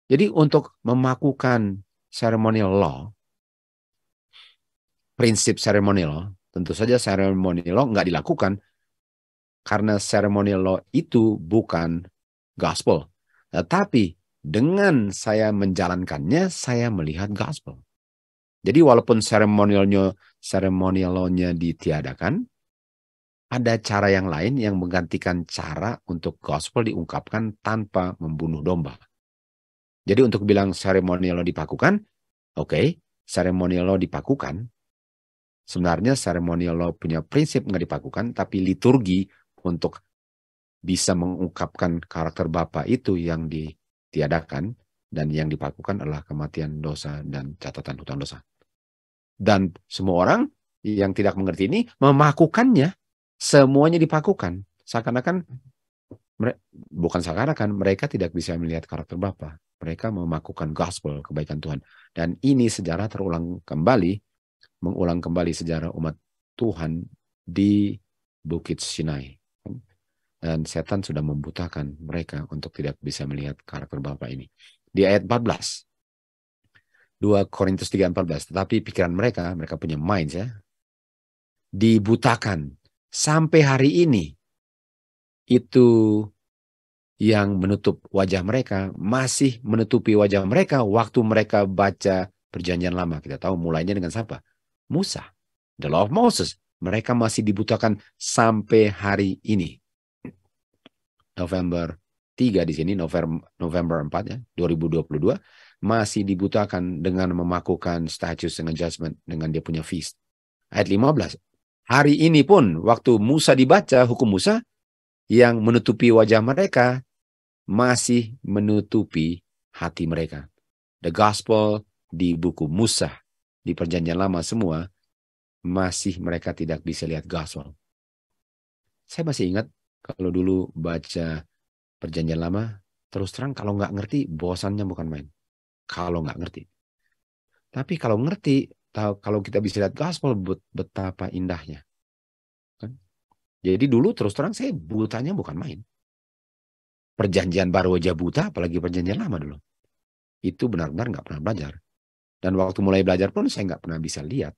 Jadi untuk memakukan ceremonial law, prinsip ceremonial law, tentu saja ceremonial law nggak dilakukan karena ceremonial law itu bukan gospel. Tetapi dengan saya menjalankannya, saya melihat gospel. Jadi walaupun ceremonial law-nya ditiadakan, ada cara yang lain yang menggantikan cara untuk gospel diungkapkan tanpa membunuh domba. Jadi untuk bilang ceremonial law dipakukan, oke, ceremonial law dipakukan. Sebenarnya ceremonial law punya prinsip nggak dipakukan, tapi liturgi untuk bisa mengungkapkan karakter Bapa itu yang ditiadakan, dan yang dipakukan adalah kematian dosa dan catatan hutang dosa. Dan semua orang yang tidak mengerti ini memakukannya, semuanya dipakukan. Seakan-akan, bukan seakan-akan, mereka tidak bisa melihat karakter Bapa. Mereka memakukan gospel, kebaikan Tuhan. Dan ini sejarah mengulang kembali sejarah umat Tuhan di Bukit Sinai. Dan setan sudah membutakan mereka untuk tidak bisa melihat karakter Bapa ini. Di ayat 14. 2 Korintus 3:14. Tetapi pikiran mereka punya minds ya, dibutakan. Sampai hari ini, itu yang menutup wajah mereka, masih menutupi wajah mereka waktu mereka baca Perjanjian Lama. Kita tahu mulainya dengan siapa? Musa. The Law of Moses. Mereka masih dibutakan sampai hari ini. November 3 di sini, November 4 ya, 2022, masih dibutakan dengan memakukan status dengan judgment, dengan dia punya feast. Ayat 15. Hari ini pun, waktu Musa dibaca, hukum Musa, yang menutupi wajah mereka masih menutupi hati mereka. The gospel di buku Musa, di perjanjian lama semua, masih mereka tidak bisa lihat gospel. Saya masih ingat kalau dulu baca perjanjian lama, terus terang kalau nggak ngerti, bosannya bukan main. Kalau nggak ngerti. Tapi kalau ngerti, kalau kita bisa lihat gospel, betapa indahnya. Kan? Jadi dulu terus terang saya butanya bukan main. Perjanjian baru aja buta, apalagi perjanjian lama dulu. Itu benar-benar nggak pernah belajar. Dan waktu mulai belajar pun saya nggak pernah bisa lihat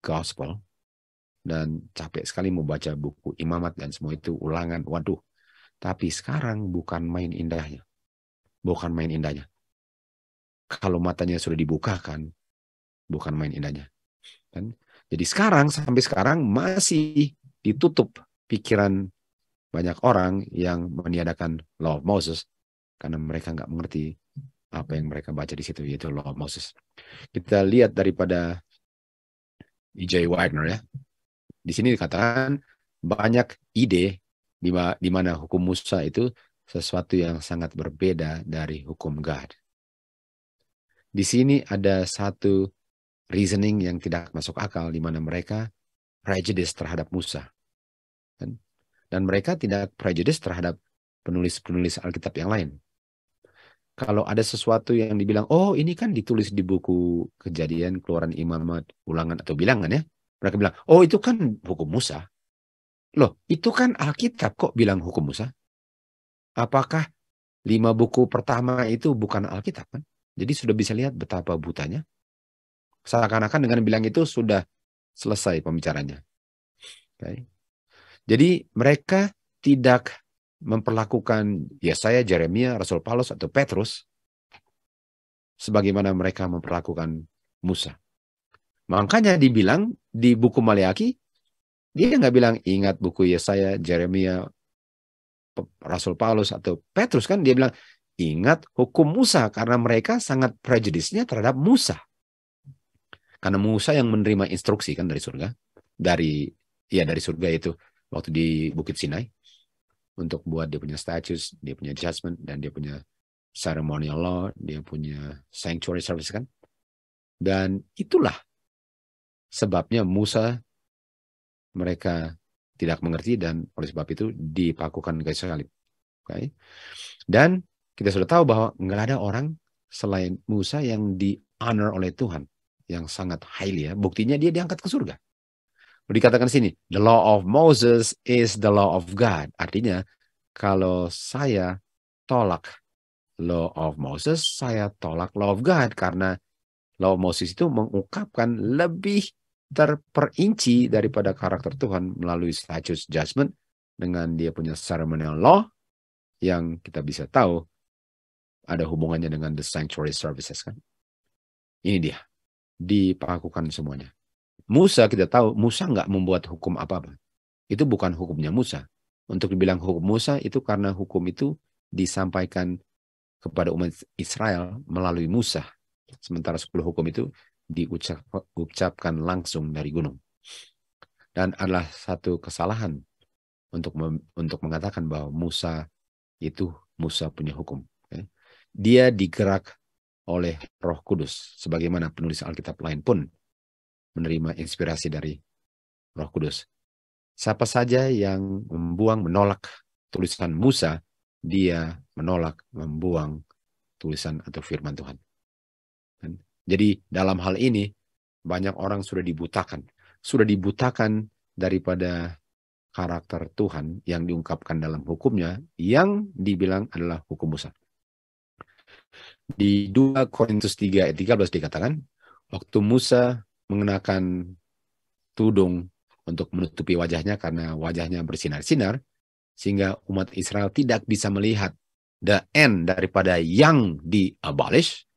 gospel. Dan capek sekali mau baca buku imamat dan semua itu ulangan. Waduh. Tapi sekarang bukan main indahnya. Bukan main indahnya. Kalau matanya sudah dibukakan, bukan main indahnya. Kan? Jadi sampai sekarang masih ditutup pikiran banyak orang yang meniadakan Law of Moses karena mereka nggak mengerti apa yang mereka baca di situ, yaitu Law of Moses. Kita lihat daripada E.J. Wagner ya. Di sini dikatakan banyak ide di mana hukum Musa itu sesuatu yang sangat berbeda dari hukum God. Di sini ada satu reasoning yang tidak masuk akal di mana mereka prejudice terhadap Musa. Dan mereka tidak prejudice terhadap penulis-penulis Alkitab yang lain. Kalau ada sesuatu yang dibilang, oh ini kan ditulis di buku Kejadian, Keluaran, Imamat, Ulangan, atau Bilangan ya. Mereka bilang, oh itu kan hukum Musa. Loh, itu kan Alkitab kok bilang hukum Musa? Apakah 5 buku pertama itu bukan Alkitab kan? Jadi sudah bisa lihat betapa butanya. Seakan-akan dengan bilang itu sudah selesai pembicaranya. Okay. Jadi mereka tidak memperlakukan Yesaya, Jeremia, Rasul Paulus, atau Petrus sebagaimana mereka memperlakukan Musa. Makanya dibilang di buku Maleaki, dia nggak bilang ingat buku Yesaya, Jeremia, Rasul Paulus, atau Petrus kan. Dia bilang ingat hukum Musa karena mereka sangat prejudisnya terhadap Musa. Karena Musa yang menerima instruksi kan dari surga. Dari surga itu waktu di Bukit Sinai. Untuk buat dia punya statutes, dia punya judgment, dan dia punya ceremonial law, dia punya sanctuary service kan. Dan itulah sebabnya Musa mereka tidak mengerti dan oleh sebab itu dipakukan kayu salib. Okay? Dan kita sudah tahu bahwa nggak ada orang selain Musa yang di-honor oleh Tuhan. Yang sangat highly ya. Buktinya dia diangkat ke surga. Dikatakan sini, the law of Moses is the law of God. Artinya, kalau saya tolak law of Moses, saya tolak law of God. Karena law of Moses itu mengungkapkan lebih terperinci daripada karakter Tuhan melalui statutes judgment dengan dia punya ceremonial law yang kita bisa tahu ada hubungannya dengan the sanctuary services kan. Ini dia, dipakukan semuanya. Musa kita tahu, Musa nggak membuat hukum apa-apa. Itu bukan hukumnya Musa. Untuk dibilang hukum Musa itu karena hukum itu disampaikan kepada umat Israel melalui Musa. Sementara 10 hukum itu diucapkan langsung dari gunung. Dan adalah satu kesalahan untuk mengatakan bahwa Musa itu Musa punya hukum. Dia digerak oleh Roh Kudus. Sebagaimana penulis Alkitab lain pun menerima inspirasi dari Roh Kudus. Siapa saja yang menolak tulisan Musa, dia menolak, membuang tulisan atau firman Tuhan. Jadi dalam hal ini, banyak orang sudah dibutakan. Sudah dibutakan daripada karakter Tuhan yang diungkapkan dalam hukumnya, yang dibilang adalah hukum Musa. Di 2 Korintus 3 ayat 13 dikatakan, waktu Musa mengenakan tudung untuk menutupi wajahnya karena wajahnya bersinar-sinar, sehingga umat Israel tidak bisa melihat the end daripada yang di-abolish.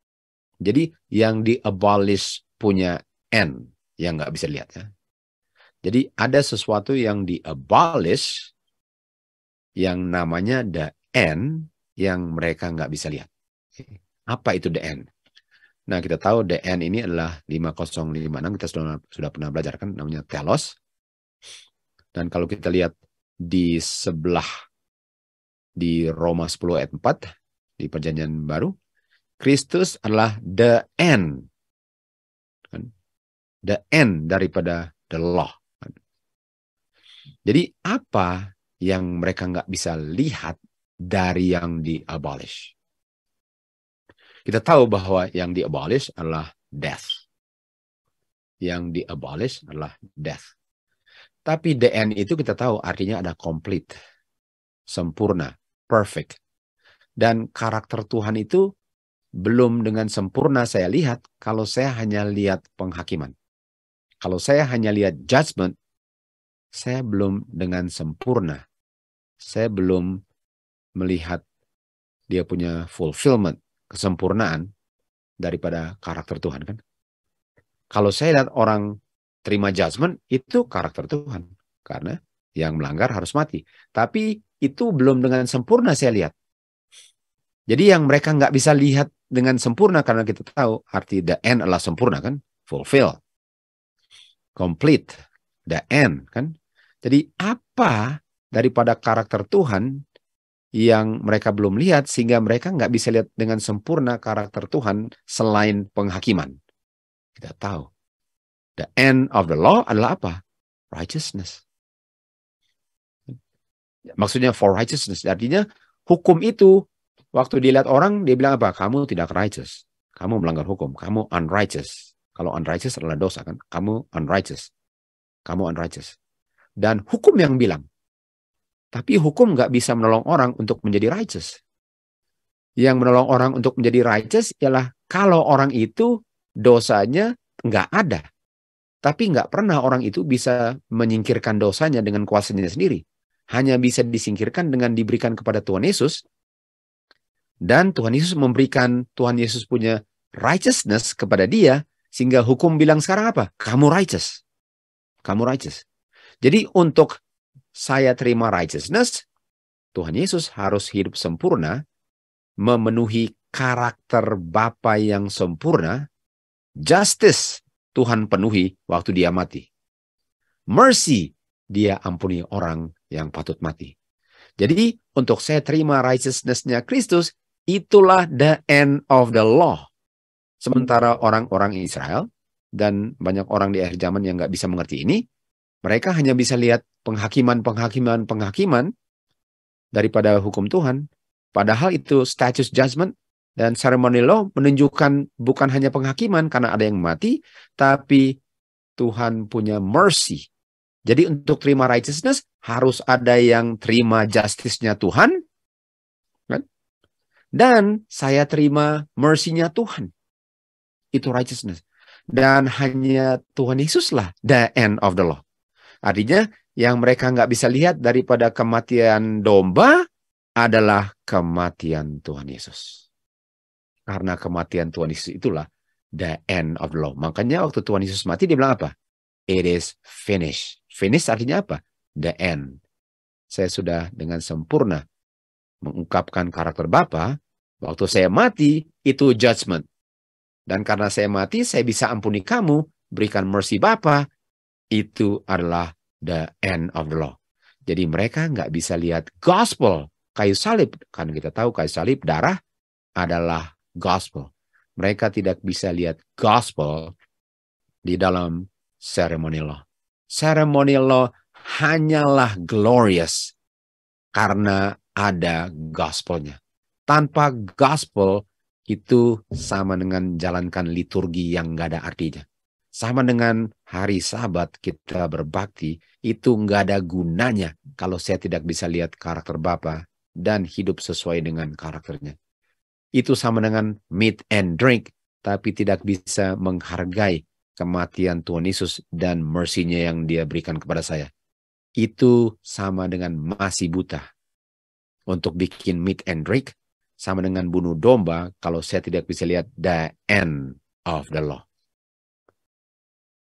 Jadi yang di-abolish punya end yang nggak bisa lihat ya. Jadi ada sesuatu yang di-abolish yang namanya the end yang mereka nggak bisa lihat. Apa itu the end? Nah, kita tahu the end ini adalah 5056, kita sudah pernah belajar kan, namanya telos. Dan kalau kita lihat di sebelah di Roma 10 ayat 4 di Perjanjian Baru, Kristus adalah the end. The end daripada the law. Jadi apa yang mereka nggak bisa lihat dari yang di-abolish? Kita tahu bahwa yang di-abolish adalah death. Yang di-abolish adalah death. Tapi the end itu kita tahu artinya ada complete, sempurna, perfect. Dan karakter Tuhan itu belum dengan sempurna saya lihat kalau saya hanya lihat penghakiman. Kalau saya hanya lihat judgment, saya belum dengan sempurna. Saya belum melihat dia punya fulfillment, kesempurnaan daripada karakter Tuhan, kan? Kalau saya lihat orang terima judgment, itu karakter Tuhan. Karena yang melanggar harus mati. Tapi itu belum dengan sempurna saya lihat. Jadi yang mereka nggak bisa lihat dengan sempurna, karena kita tahu arti the end adalah sempurna, kan? Fulfill. Complete. The end, kan? Jadi apa daripada karakter Tuhan yang mereka belum lihat sehingga mereka nggak bisa lihat dengan sempurna karakter Tuhan selain penghakiman? Kita tahu. The end of the law adalah apa? Righteousness. Maksudnya for righteousness. Artinya hukum itu waktu dilihat orang, dia bilang apa? Kamu tidak righteous. Kamu melanggar hukum. Kamu unrighteous. Kalau unrighteous adalah dosa, kan? Kamu unrighteous. Kamu unrighteous. Dan hukum yang bilang. Tapi hukum nggak bisa menolong orang untuk menjadi righteous. Yang menolong orang untuk menjadi righteous ialah kalau orang itu dosanya nggak ada. Tapi nggak pernah orang itu bisa menyingkirkan dosanya dengan kuasanya sendiri. Hanya bisa disingkirkan dengan diberikan kepada Tuhan Yesus. Dan Tuhan Yesus memberikan, Tuhan Yesus punya righteousness kepada dia. Sehingga hukum bilang sekarang apa? Kamu righteous. Kamu righteous. Jadi untuk saya terima righteousness, Tuhan Yesus harus hidup sempurna, memenuhi karakter Bapa yang sempurna, justice Tuhan penuhi waktu dia mati. Mercy, dia ampuni orang yang patut mati. Jadi, untuk saya terima righteousness-nya Kristus, itulah the end of the law. Sementara orang-orang Israel, dan banyak orang di akhir zaman yang nggak bisa mengerti ini, mereka hanya bisa lihat penghakiman daripada hukum Tuhan. Padahal itu status judgment dan ceremonial law menunjukkan bukan hanya penghakiman karena ada yang mati, tapi Tuhan punya mercy. Jadi untuk terima righteousness harus ada yang terima justice-nya Tuhan, kan? Dan saya terima mercy-nya Tuhan. Itu righteousness. Dan hanya Tuhan Yesuslah the end of the law. Artinya yang mereka nggak bisa lihat daripada kematian domba adalah kematian Tuhan Yesus. Karena kematian Tuhan Yesus itulah the end of the law. Makanya waktu Tuhan Yesus mati dia bilang apa? It is finished. Finish artinya apa? The end. Saya sudah dengan sempurna mengungkapkan karakter Bapa. Waktu saya mati itu judgment. Dan karena saya mati saya bisa ampuni kamu, berikan mercy Bapa. Itu adalah the end of the law. Jadi mereka nggak bisa lihat gospel, kayu salib. Karena kita tahu kayu salib darah adalah gospel. Mereka tidak bisa lihat gospel di dalam ceremonial law. Ceremonial law hanyalah glorious karena ada gospelnya. Tanpa gospel itu sama dengan jalankan liturgi yang nggak ada artinya. Sama dengan hari Sabat kita berbakti, itu nggak ada gunanya kalau saya tidak bisa lihat karakter Bapa dan hidup sesuai dengan karakternya. Itu sama dengan meat and drink, tapi tidak bisa menghargai kematian Tuhan Yesus dan mercy-nya yang dia berikan kepada saya. Itu sama dengan masih buta. Untuk bikin meat and drink, sama dengan bunuh domba kalau saya tidak bisa lihat the end of the law.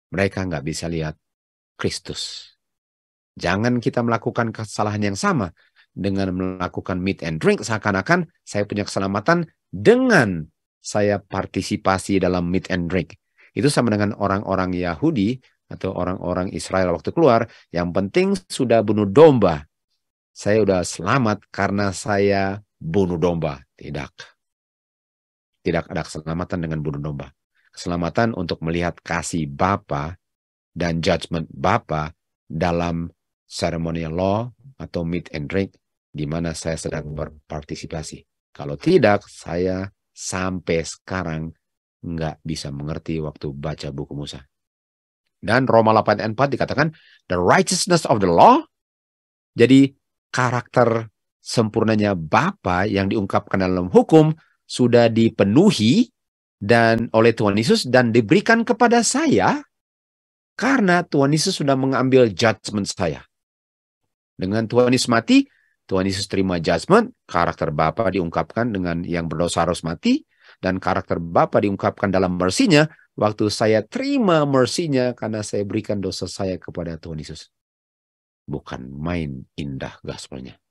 Mereka nggak bisa lihat Kristus. Jangan kita melakukan kesalahan yang sama dengan melakukan meat and drink seakan-akan saya punya keselamatan dengan saya partisipasi dalam meat and drink. Itu sama dengan orang-orang Yahudi atau orang-orang Israel waktu keluar, yang penting sudah bunuh domba, saya udah selamat karena saya bunuh domba. Tidak. Tidak ada keselamatan dengan bunuh domba. Keselamatan untuk melihat kasih Bapa dan judgment Bapa dalam ceremonial law atau meat and drink di mana saya sedang berpartisipasi. Kalau tidak, saya sampai sekarang nggak bisa mengerti waktu baca buku Musa. Dan Roma 8 ayat 4 dikatakan, the righteousness of the law, jadi karakter sempurnanya Bapa yang diungkapkan dalam hukum sudah dipenuhi dan oleh Tuhan Yesus dan diberikan kepada saya karena Tuhan Yesus sudah mengambil judgment saya. Dengan Tuhan Yesus mati, Tuhan Yesus terima judgment, karakter Bapa diungkapkan dengan yang berdosa harus mati, dan karakter Bapa diungkapkan dalam mercy-Nya waktu saya terima mercy-Nya karena saya berikan dosa saya kepada Tuhan Yesus. Bukan main indah gospel-nya.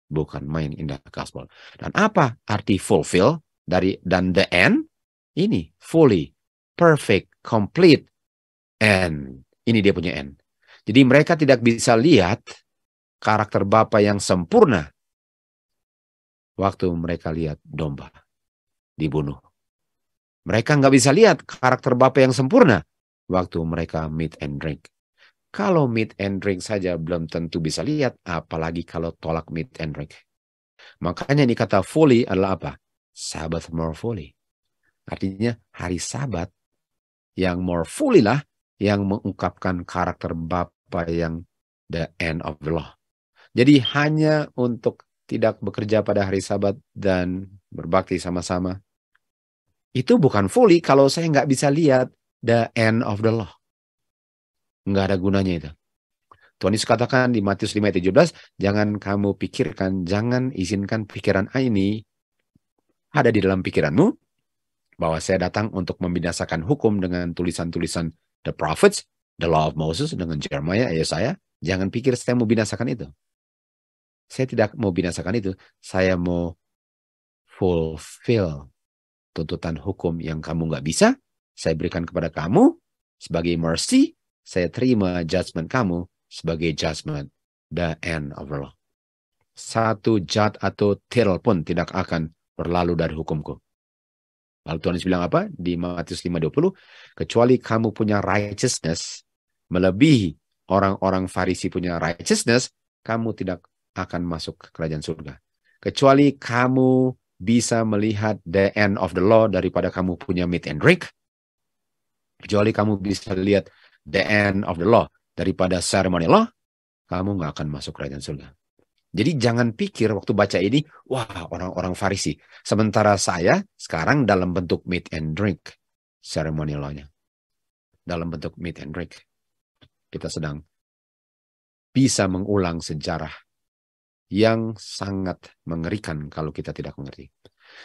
Bukan main indah gospel. Dan apa arti fulfill dan the end? Ini fully, perfect, complete, end. Ini dia punya end. Jadi mereka tidak bisa lihat karakter Bapa yang sempurna waktu mereka lihat domba dibunuh. Mereka nggak bisa lihat karakter Bapa yang sempurna waktu mereka meat and drink. Kalau meat and drink saja belum tentu bisa lihat, apalagi kalau tolak meat and drink. Makanya ini kata fully adalah apa? Sabbath more fully. Artinya hari Sabat yang more fully lah yang mengungkapkan karakter Bapa yang the end of the law. Jadi hanya untuk tidak bekerja pada hari Sabat dan berbakti sama-sama. Itu bukan fully kalau saya nggak bisa lihat the end of the law. Nggak ada gunanya itu. Tuhan Yesus katakan di Matius 5:17, jangan kamu pikirkan, jangan izinkan pikiran ini ada di dalam pikiranmu, bahwa saya datang untuk membinasakan hukum dengan tulisan-tulisan the prophets, the law of Moses, dengan Jeremiah, Yesaya. Jangan pikir saya mau binasakan itu. Saya tidak mau binasakan itu. Saya mau fulfill tuntutan hukum yang kamu nggak bisa. Saya berikan kepada kamu sebagai mercy. Saya terima judgment kamu sebagai judgment, the end of the law. Satu jot atau tittle pun tidak akan berlalu dari hukumku. Lalu Tuhan Yesus bilang apa? Di Matius 5:20, kecuali kamu punya righteousness, melebihi orang-orang Farisi punya righteousness, kamu tidak akan masuk ke kerajaan surga. Kecuali kamu bisa melihat the end of the law daripada kamu punya meat and drink. Kecuali kamu bisa lihat the end of the law daripada ceremony law, kamu nggak akan masuk kerajaan surga. Jadi jangan pikir waktu baca ini, wah orang-orang Farisi. Sementara saya sekarang dalam bentuk meat and drink ceremony law-nya. Dalam bentuk meat and drink. Kita sedang bisa mengulang sejarah yang sangat mengerikan kalau kita tidak mengerti.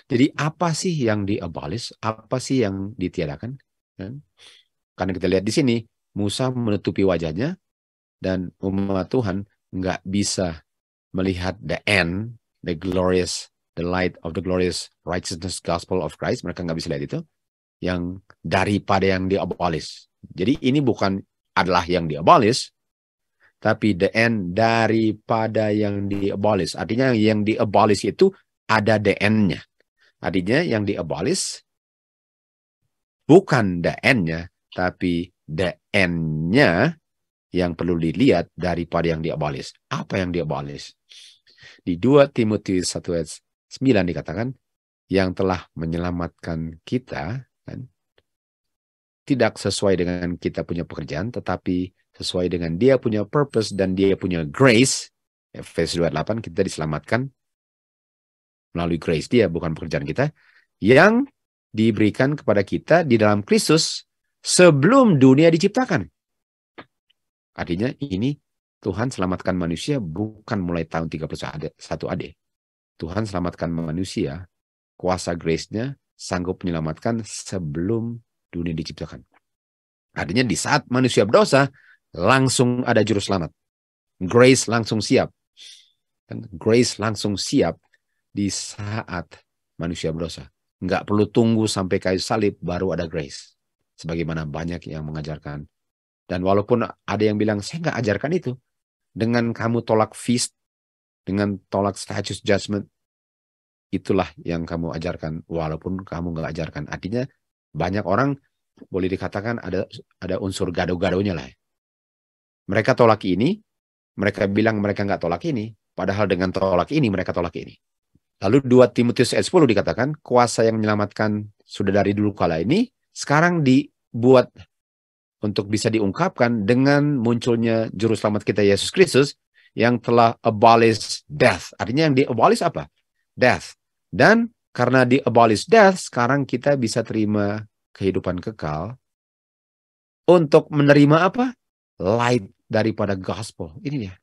Jadi apa sih yang di-abolish? Apa sih yang ditiadakan? Karena kita lihat di sini, Musa menutupi wajahnya dan umat Tuhan nggak bisa melihat the end, the light of the glorious righteousness gospel of Christ. Mereka nggak bisa lihat itu. Yang daripada yang di-abolish. Jadi ini bukan adalah yang di-abolish, tapi the end daripada yang di-abolish. Artinya yang di-abolish itu ada the end-nya. Artinya yang di-abolish bukan the end-nya, tapi the end-nya yang perlu dilihat daripada yang di-abolish. Apa yang di-abolish? Di 2 Timotius 1 ayat 9 dikatakan, yang telah menyelamatkan kita, kan, tidak sesuai dengan kita punya pekerjaan, tetapi sesuai dengan dia punya purpose dan dia punya grace. Efesus 2:8, kita diselamatkan melalui grace dia, bukan pekerjaan kita, yang diberikan kepada kita di dalam Kristus sebelum dunia diciptakan. Artinya ini Tuhan selamatkan manusia bukan mulai tahun 31 AD. Tuhan selamatkan manusia, kuasa grace-nya sanggup menyelamatkan sebelum dunia diciptakan. Artinya di saat manusia berdosa, langsung ada juru selamat. Grace langsung siap. Grace langsung siap di saat manusia berdosa. Nggak perlu tunggu sampai kayu salib baru ada grace. Sebagaimana banyak yang mengajarkan. Dan walaupun ada yang bilang, saya nggak ajarkan itu. Dengan kamu tolak feast, dengan tolak status judgment. Itulah yang kamu ajarkan, walaupun kamu nggak ajarkan. Artinya banyak orang boleh dikatakan ada unsur gado-gadonya lah. Mereka tolak ini, mereka bilang mereka nggak tolak ini, padahal dengan tolak ini mereka tolak ini. Lalu 2 Timotius ayat 10 dikatakan, kuasa yang menyelamatkan sudah dari dulu kala ini, sekarang dibuat untuk bisa diungkapkan dengan munculnya juru selamat kita Yesus Kristus yang telah abolish death. Artinya yang di-abolish apa? Death. Dan karena di-abolish death, sekarang kita bisa terima kehidupan kekal untuk menerima apa? Light daripada gospel. Ini dia.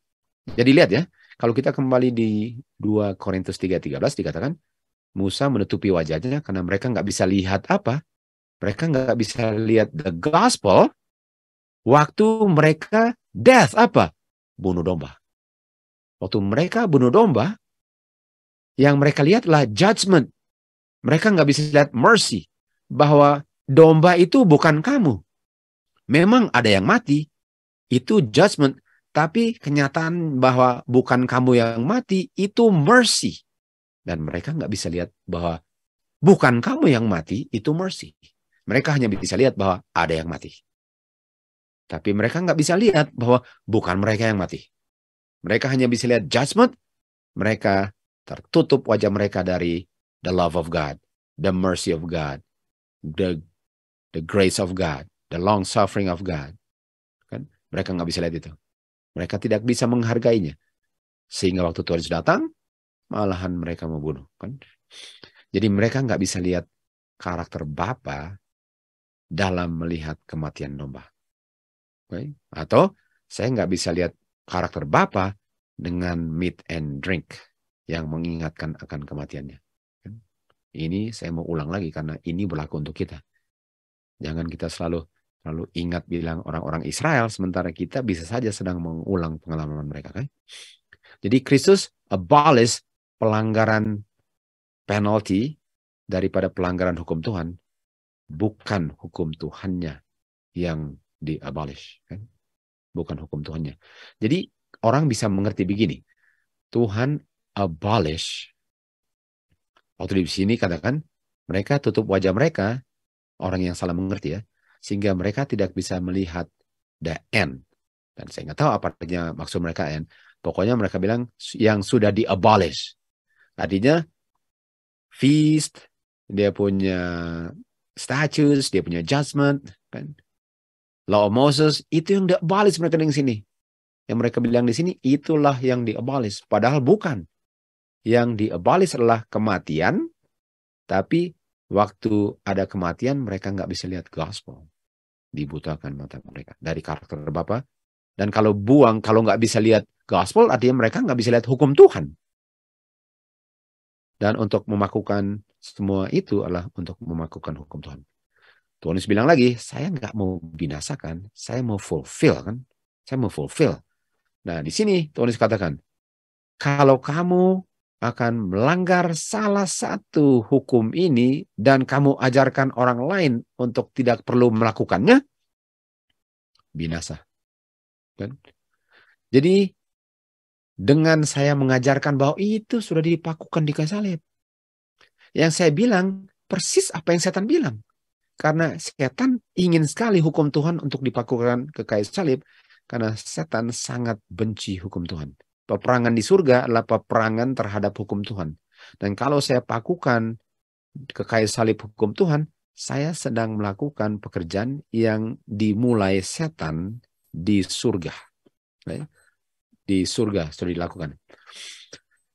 Jadi lihat ya, kalau kita kembali di 2 Korintus 3:13 dikatakan, Musa menutupi wajahnya karena mereka nggak bisa lihat apa? Mereka nggak bisa lihat the gospel waktu mereka death apa? Bunuh domba. Waktu mereka bunuh domba, yang mereka lihatlah judgment. Mereka nggak bisa lihat mercy. Bahwa domba itu bukan kamu. Memang ada yang mati. Itu judgment. Tapi kenyataan bahwa bukan kamu yang mati, itu mercy. Dan mereka nggak bisa lihat bahwa bukan kamu yang mati, itu mercy. Mereka hanya bisa lihat bahwa ada yang mati. Tapi mereka nggak bisa lihat bahwa bukan mereka yang mati. Mereka hanya bisa lihat judgment. Mereka tertutup wajah mereka dari the love of God, the mercy of God, the grace of God, the long suffering of God. Kan? Mereka nggak bisa lihat itu. Mereka tidak bisa menghargainya. Sehingga waktu Tuhan datang, malahan mereka membunuh. Kan? Jadi mereka nggak bisa lihat karakter Bapa dalam melihat kematian domba. Okay? Atau saya nggak bisa lihat karakter Bapa dengan meat and drink yang mengingatkan akan kematiannya. Ini saya mau ulang lagi karena ini berlaku untuk kita. Jangan kita selalu ingat bilang orang-orang Israel, sementara kita bisa saja sedang mengulang pengalaman mereka. Kan? Jadi Kristus abolish pelanggaran penalty daripada pelanggaran hukum Tuhan, bukan hukum Tuhannya yang di-abolish. Kan? Bukan hukum Tuhannya. Jadi orang bisa mengerti begini, Tuhan abolish. Waktu di sini katakan, mereka tutup wajah mereka, orang yang salah mengerti ya, sehingga mereka tidak bisa melihat the end. Dan saya nggak tahu apa artinya maksud mereka end. Pokoknya mereka bilang yang sudah di-abolish. Artinya feast, dia punya statutes, dia punya judgment, kan? Law of Moses, itu yang di-abolish mereka di sini. Yang mereka bilang di sini, itulah yang di-abolish. Padahal bukan. Yang di-abolish adalah kematian, tapi waktu ada kematian, mereka nggak bisa lihat gospel. Dibutakan mata mereka dari karakter Bapa. Dan kalau nggak bisa lihat gospel, artinya mereka nggak bisa lihat hukum Tuhan. Dan untuk memakukan semua itu adalah untuk memakukan hukum Tuhan. Tuhan Yesus bilang lagi, saya nggak mau binasakan, saya mau fulfill kan. Saya mau fulfill. Nah, di sini Tuhan Yesus katakan, kalau kamu akan melanggar salah satu hukum ini dan kamu ajarkan orang lain untuk tidak perlu melakukannya, binasa. Kan? Jadi dengan saya mengajarkan bahwa itu sudah dipakukan di kayu salib, yang saya bilang persis apa yang setan bilang. Karena setan ingin sekali hukum Tuhan untuk dipakukan ke kayu salib, karena setan sangat benci hukum Tuhan. Peperangan di surga adalah peperangan terhadap hukum Tuhan. Dan kalau saya pakukan ke kayu salib hukum Tuhan, saya sedang melakukan pekerjaan yang dimulai setan di surga. Di surga sudah dilakukan.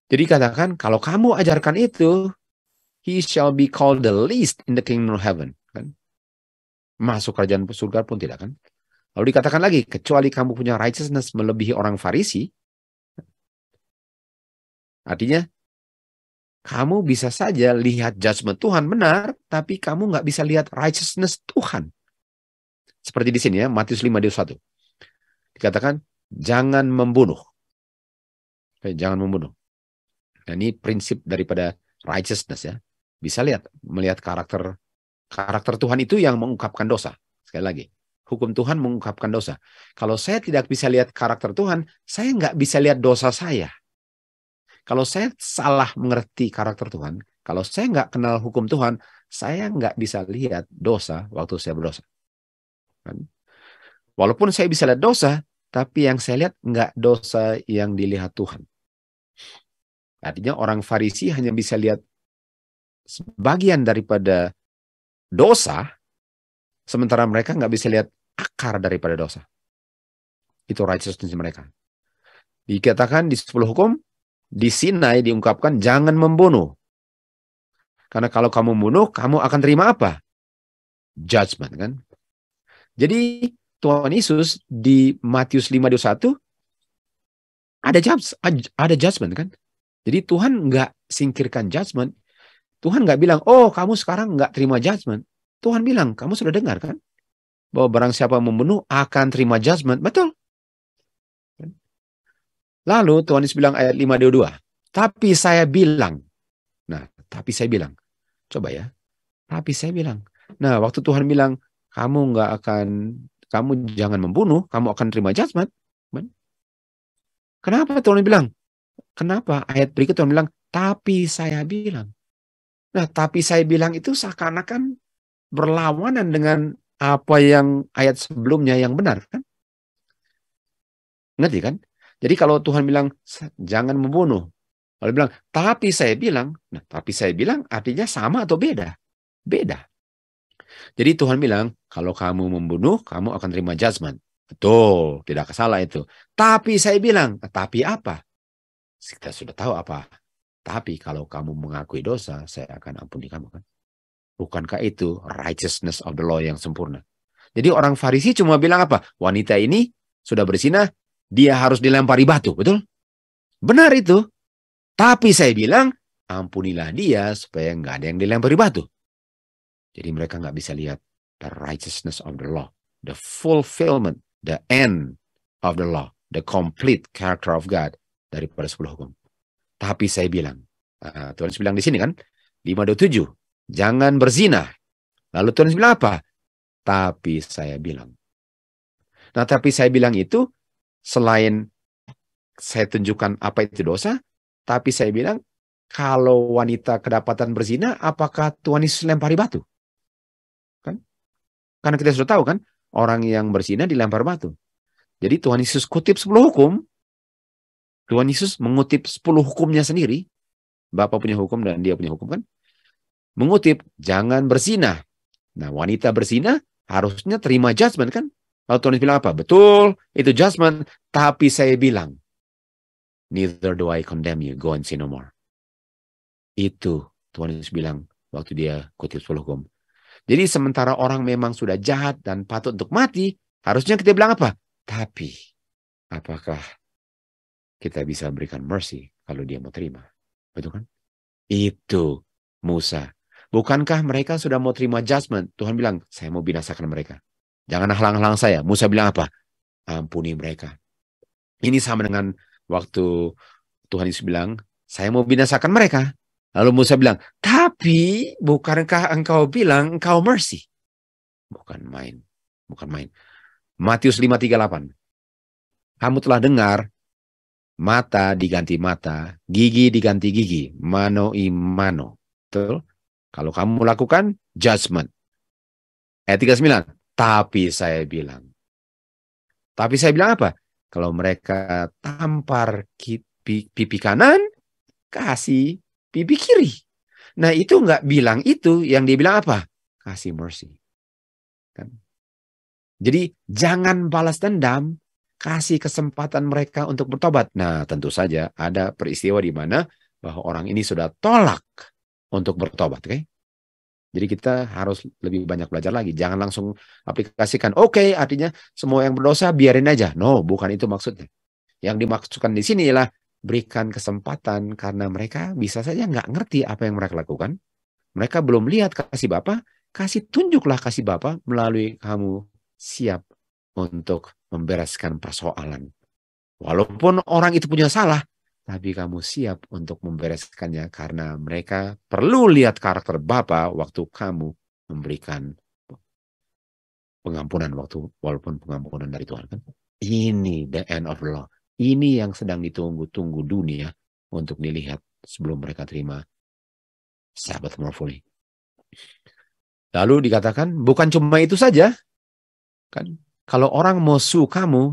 Jadi katakan, kalau kamu ajarkan itu, he shall be called the least in the kingdom of heaven. Kan? Masuk kerajaan surga pun tidak kan. Lalu dikatakan lagi, kecuali kamu punya righteousness melebihi orang Farisi, artinya, kamu bisa saja lihat judgment Tuhan benar, tapi kamu nggak bisa lihat righteousness Tuhan. Seperti di sini ya, Matius 5:21. Dikatakan, jangan membunuh. Jangan membunuh. Nah, ini prinsip daripada righteousness ya. Bisa melihat karakter Tuhan itu yang mengungkapkan dosa. Sekali lagi, hukum Tuhan mengungkapkan dosa. Kalau saya tidak bisa lihat karakter Tuhan, saya nggak bisa lihat dosa saya. Kalau saya salah mengerti karakter Tuhan, kalau saya nggak kenal hukum Tuhan, saya nggak bisa lihat dosa waktu saya berdosa. Kan? Walaupun saya bisa lihat dosa, tapi yang saya lihat nggak dosa yang dilihat Tuhan. Artinya orang Farisi hanya bisa lihat sebagian daripada dosa, sementara mereka nggak bisa lihat akar daripada dosa. Itu righteousness mereka. Dikatakan di 10 hukum, di Sinai diungkapkan jangan membunuh. Karena kalau kamu membunuh, kamu akan terima apa? Judgment, kan? Jadi Tuhan Yesus di Matius 5:21 ada judgment, kan? Jadi Tuhan nggak singkirkan judgment. Tuhan nggak bilang, oh kamu sekarang nggak terima judgment. Tuhan bilang, kamu sudah dengar kan? Bahwa barang siapa membunuh akan terima judgment. Betul. Lalu Tuhan Yesus bilang ayat 5:22. Tapi saya bilang. Nah, tapi saya bilang. Coba ya. Tapi saya bilang. Nah, waktu Tuhan bilang, kamu jangan membunuh, kamu akan terima judgment. Kenapa Tuhan bilang? Kenapa? Ayat berikut Tuhan bilang, tapi saya bilang. Nah, tapi saya bilang itu seakan-akan berlawanan dengan apa yang ayat sebelumnya yang benar, kan? Ngerti kan? Jadi kalau Tuhan bilang, jangan membunuh. Kalau bilang, tapi saya bilang. Nah, tapi saya bilang artinya sama atau beda? Beda. Jadi Tuhan bilang, kalau kamu membunuh, kamu akan terima judgment. Betul, tidak salah itu. Tapi saya bilang, tapi apa? Kita sudah tahu apa. Tapi kalau kamu mengakui dosa, saya akan ampuni kamu, kan? Bukankah itu righteousness of the law yang sempurna? Jadi orang Farisi cuma bilang apa? Wanita ini sudah berzina, dia harus dilempari batu, betul? Benar itu. Tapi saya bilang, ampunilah dia supaya nggak ada yang dilempari batu. Jadi mereka nggak bisa lihat the righteousness of the law, the fulfillment, the end of the law, the complete character of God daripada 10 hukum. Tapi saya bilang, Tuhan bilang di sini kan, 5:7, jangan berzina. Lalu Tuhan bilang apa? Tapi saya bilang. Nah, tapi saya bilang itu, selain saya tunjukkan apa itu dosa, tapi saya bilang, kalau wanita kedapatan berzina, apakah Tuhan Yesus lempari batu? Kan? Karena kita sudah tahu kan, orang yang berzina dilempar batu. Jadi Tuhan Yesus kutip 10 hukum, Tuhan Yesus mengutip 10 hukumnya sendiri, Bapa punya hukum dan dia punya hukum, kan? Mengutip, jangan berzina. Nah, wanita berzina harusnya terima judgment, kan? Lalu Tuhan bilang apa? Betul, itu judgment. Tapi saya bilang, neither do I condemn you, go and sin no more. Itu Tuhan Yesus bilang waktu dia kutip 10 hukum. Jadi sementara orang memang sudah jahat dan patut untuk mati, harusnya kita bilang apa? Tapi, apakah kita bisa berikan mercy kalau dia mau terima? Betul kan? Itu Musa. Bukankah mereka sudah mau terima judgment? Tuhan bilang, saya mau binasakan mereka. Jangan halang-halang saya. Musa bilang apa? Ampuni mereka. Ini sama dengan waktu Tuhan Yesus bilang, saya mau binasakan mereka. Lalu Musa bilang, tapi bukankah engkau bilang engkau mercy? Bukan main. Bukan main. Matius 5:38. Kamu telah dengar, mata diganti mata, gigi diganti gigi, mano i mano. Betul? Kalau kamu lakukan, judgment. Ayat 39. Tapi saya bilang. Tapi saya bilang apa? Kalau mereka tampar pipi kanan, kasih pipi kiri. Nah, itu nggak bilang itu. Yang dia bilang apa? Kasih mercy. Kan? Jadi, jangan balas dendam. Kasih kesempatan mereka untuk bertobat. Nah, tentu saja ada peristiwa di mana bahwa orang ini sudah tolak untuk bertobat. Okay? Jadi kita harus lebih banyak belajar lagi. Jangan langsung aplikasikan. Oke, artinya semua yang berdosa biarin aja. No, bukan itu maksudnya. Yang dimaksudkan di sini ialah berikan kesempatan karena mereka bisa saja nggak ngerti apa yang mereka lakukan. Mereka belum lihat kasih Bapa. Kasih tunjuklah kasih Bapa melalui kamu siap untuk membereskan persoalan. Walaupun orang itu punya salah, tapi kamu siap untuk membereskannya karena mereka perlu lihat karakter Bapa waktu kamu memberikan pengampunan walaupun pengampunan dari Tuhan, kan? Ini the end of the law. Ini yang sedang ditunggu-tunggu dunia untuk dilihat sebelum mereka terima Sabbath more fully. Lalu dikatakan bukan cuma itu saja, kan? Kalau orang mau sue kamu,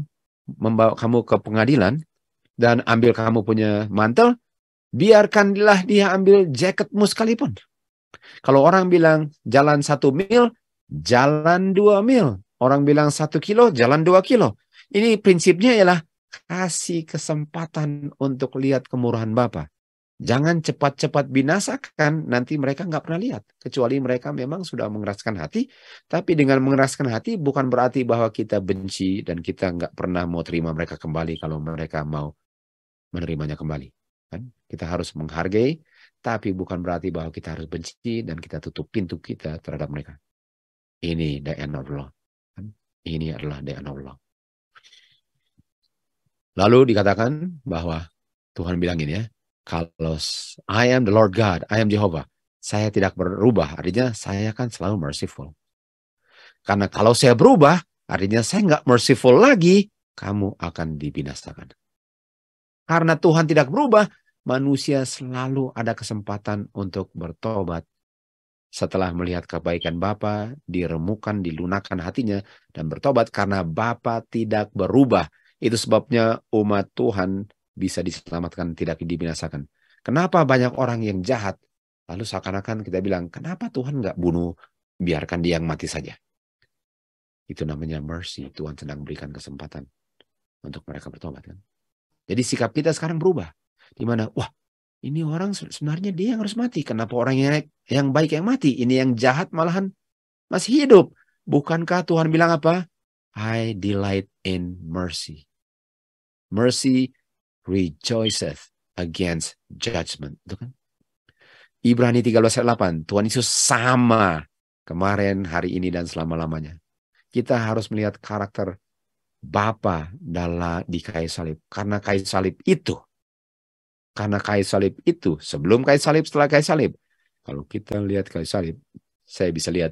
membawa kamu ke pengadilan dan ambil kamu punya mantel, biarkanlah dia ambil jaketmu sekalipun. Kalau orang bilang jalan 1 mil, jalan 2 mil. Orang bilang 1 kilo, jalan 2 kilo. Ini prinsipnya ialah kasih kesempatan untuk lihat kemurahan Bapa. Jangan cepat-cepat binasakan, nanti mereka nggak pernah lihat. Kecuali mereka memang sudah mengeraskan hati. Tapi dengan mengeraskan hati bukan berarti bahwa kita benci dan kita nggak pernah mau terima mereka kembali kalau mereka mau menerimanya kembali. Kan? Kita harus menghargai, tapi bukan berarti bahwa kita harus benci dan kita tutup pintu kita terhadap mereka. Ini the end of law. Kan? Ini adalah the end of law. Lalu dikatakan bahwa Tuhan bilang gini ya, kalau I am the Lord God, I am Jehovah, saya tidak berubah, artinya saya kan selalu merciful. Karena kalau saya berubah, artinya saya nggak merciful lagi, kamu akan dibinasakan. Karena Tuhan tidak berubah, manusia selalu ada kesempatan untuk bertobat. Setelah melihat kebaikan Bapa, diremukan, dilunakkan hatinya, dan bertobat karena Bapa tidak berubah. Itu sebabnya umat Tuhan bisa diselamatkan, tidak dibinasakan. Kenapa banyak orang yang jahat? Lalu seakan-akan kita bilang, kenapa Tuhan nggak bunuh, biarkan dia yang mati saja? Itu namanya mercy. Tuhan sedang berikan kesempatan untuk mereka bertobat. Kan? Jadi sikap kita sekarang berubah. Di mana, wah, ini orang sebenarnya dia yang harus mati. Kenapa orang yang baik yang mati? Ini yang jahat malahan masih hidup. Bukankah Tuhan bilang apa? I delight in mercy. Mercy rejoiceth against judgment. Itu kan? Ibrani 13:8. Tuhan Yesus sama kemarin, hari ini, dan selama-lamanya. Kita harus melihat karakter Bapa di kayu salib. Karena kayu salib itu. Karena kayu salib itu. Sebelum kayu salib, setelah kayu salib. Kalau kita lihat kayu salib, saya bisa lihat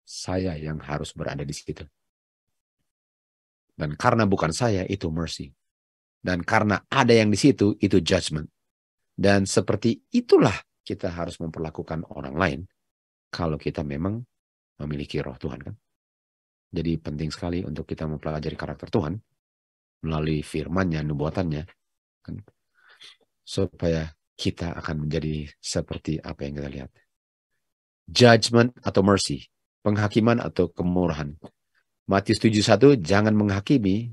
saya yang harus berada di situ. Dan karena bukan saya, itu mercy. Dan karena ada yang di situ, itu judgment. Dan seperti itulah kita harus memperlakukan orang lain kalau kita memang memiliki roh Tuhan. Kan? Jadi penting sekali untuk kita mempelajari karakter Tuhan melalui firman-Nya, nubuatannya, kan? Supaya kita akan menjadi seperti apa yang kita lihat. Judgment atau mercy, penghakiman atau kemurahan. Matius 7:1, jangan menghakimi,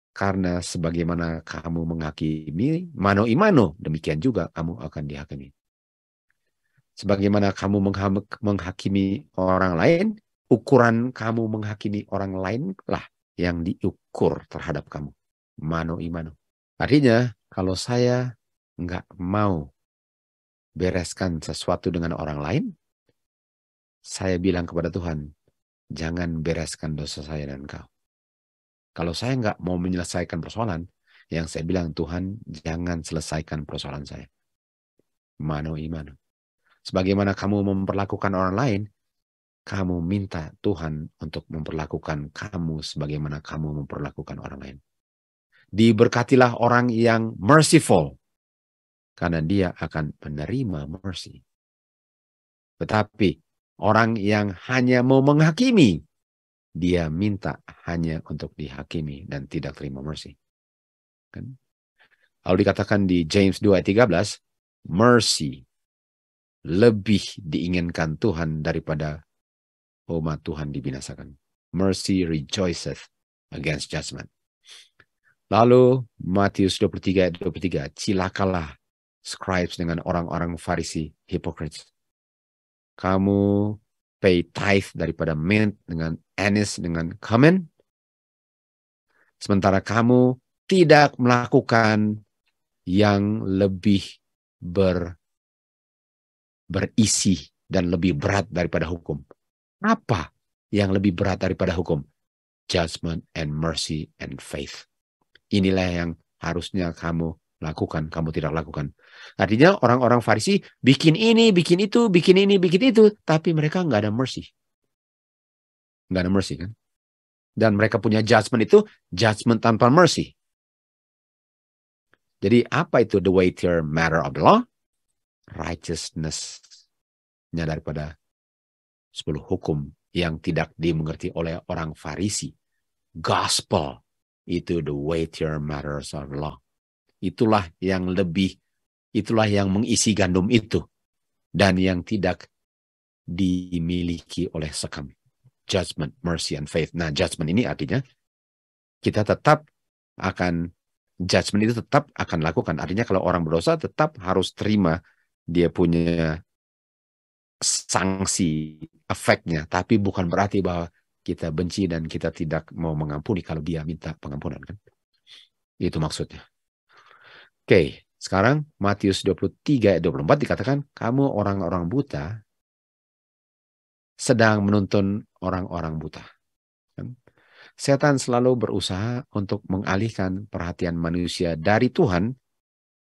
karena sebagaimana kamu menghakimi mano imano, demikian juga kamu akan dihakimi. Sebagaimana kamu menghakimi orang lain, ukuran kamu menghakimi orang lain lah yang diukur terhadap kamu. Mano imano. Artinya, kalau saya nggak mau bereskan sesuatu dengan orang lain, saya bilang kepada Tuhan, jangan bereskan dosa saya dan engkau. Kalau saya nggak mau menyelesaikan persoalan, yang saya bilang, Tuhan, jangan selesaikan persoalan saya. Mano imano. Sebagaimana kamu memperlakukan orang lain, kamu minta Tuhan untuk memperlakukan kamu sebagaimana kamu memperlakukan orang lain. Diberkatilah orang yang merciful, karena dia akan menerima mercy. Tetapi orang yang hanya mau menghakimi, dia minta hanya untuk dihakimi dan tidak terima mercy. Kan? Lalu dikatakan di James 2:13, mercy lebih diinginkan Tuhan daripada umat Tuhan dibinasakan. Mercy rejoiceth against judgment. Lalu Matius 23:23, cilakalah scribes dengan orang-orang Farisi hypocrites. Kamu pay tithe daripada mint dengan anise dengan cumin, sementara kamu tidak melakukan yang lebih berisi dan lebih berat daripada hukum. Apa yang lebih berat daripada hukum? Judgment and mercy and faith. Inilah yang harusnya kamu lakukan, kamu tidak lakukan. Artinya orang-orang Farisi bikin ini, bikin itu, bikin ini, bikin itu, tapi mereka nggak ada mercy. Nggak ada mercy kan? Dan mereka punya judgment itu, judgment tanpa mercy. Jadi apa itu the weightier matter of the law? Righteousness-nya daripada 10 hukum yang tidak dimengerti oleh orang Farisi. Gospel itu the weightier matters of the law. Itulah yang mengisi gandum itu dan yang tidak dimiliki oleh sekam. Judgment, mercy, and faith. Nah, judgment ini artinya kita tetap akan judgment itu tetap akan lakukan. Artinya kalau orang berdosa tetap harus terima dia punya sanksi efeknya, tapi bukan berarti bahwa kita benci dan kita tidak mau mengampuni kalau dia minta pengampunan, kan? Itu maksudnya. Oke, sekarang Matius 23 ayat 24 dikatakan, kamu orang-orang buta sedang menuntun orang-orang buta. Setan selalu berusaha untuk mengalihkan perhatian manusia dari Tuhan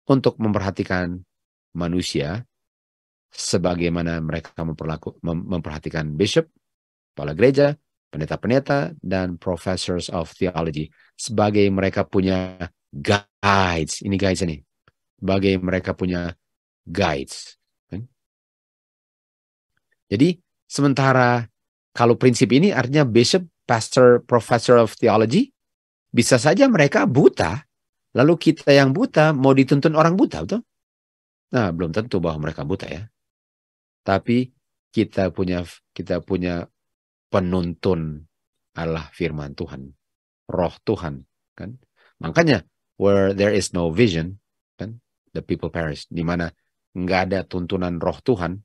untuk memperhatikan manusia sebagaimana mereka memperhatikan bishop, kepala gereja, pendeta-pendeta, dan professors of theology. Sebagai mereka punya guides. Ini guides ini. Sebagai mereka punya guides. Jadi, sementara kalau prinsip ini artinya bishop, pastor, professor of theology, bisa saja mereka buta, lalu kita yang buta mau dituntun orang buta, betul? Nah, belum tentu bahwa mereka buta ya. Tapi kita punya penuntun adalah firman Tuhan, roh Tuhan, kan? Makanya where there is no vision, kan, the people perish. Di mana nggak ada tuntunan roh Tuhan,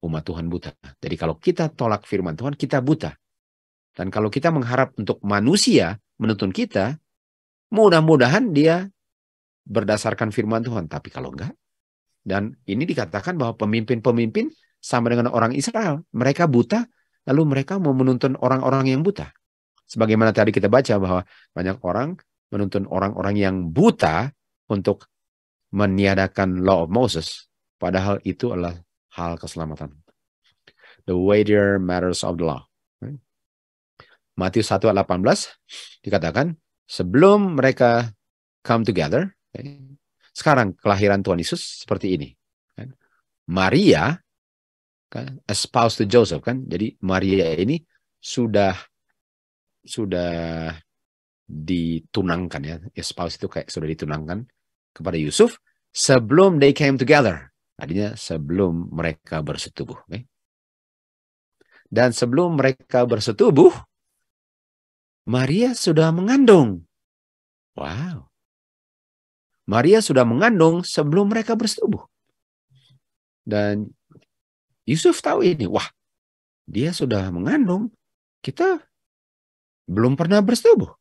umat Tuhan buta. Jadi kalau kita tolak firman Tuhan, kita buta. Dan kalau kita mengharap untuk manusia menuntun kita, mudah-mudahan dia berdasarkan firman Tuhan. Tapi kalau enggak, dan ini dikatakan bahwa pemimpin-pemimpin sama dengan orang Israel. Mereka buta, lalu mereka mau menuntun orang-orang yang buta. Sebagaimana tadi kita baca bahwa banyak orang menuntun orang-orang yang buta untuk meniadakan law of Moses. Padahal itu adalah hal keselamatan. The weightier matters of the law. Matius 1 ayat 18 dikatakan, sebelum mereka come together, sekarang kelahiran Tuhan Yesus seperti ini. Maria, kan, espoused to Joseph, kan? Jadi Maria ini sudah ditunangkan ya. Espoused itu kayak sudah ditunangkan kepada Yusuf sebelum they came together. Artinya sebelum mereka bersetubuh. Okay? Dan sebelum mereka bersetubuh, Maria sudah mengandung. Wow. Maria sudah mengandung sebelum mereka bersetubuh. Dan Yusuf tahu ini. Wah, dia sudah mengandung. Kita belum pernah bersetubuh.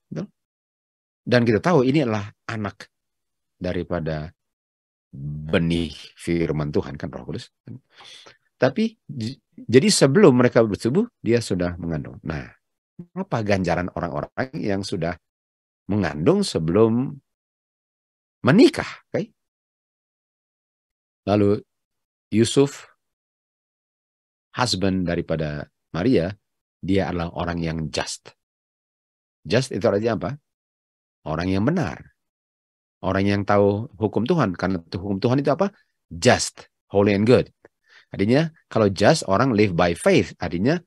Dan kita tahu ini adalah anak daripada benih firman Tuhan, kan, Roh Kudus. Tapi, jadi sebelum mereka bersetubuh, dia sudah mengandung. Nah, apa ganjaran orang-orang yang sudah mengandung sebelum menikah? Okay? Lalu Yusuf, husband daripada Maria, dia adalah orang yang just. Just itu artinya apa? Orang yang benar. Orang yang tahu hukum Tuhan. Karena hukum Tuhan itu apa? Just, holy and good. Artinya kalau just, orang live by faith. Artinya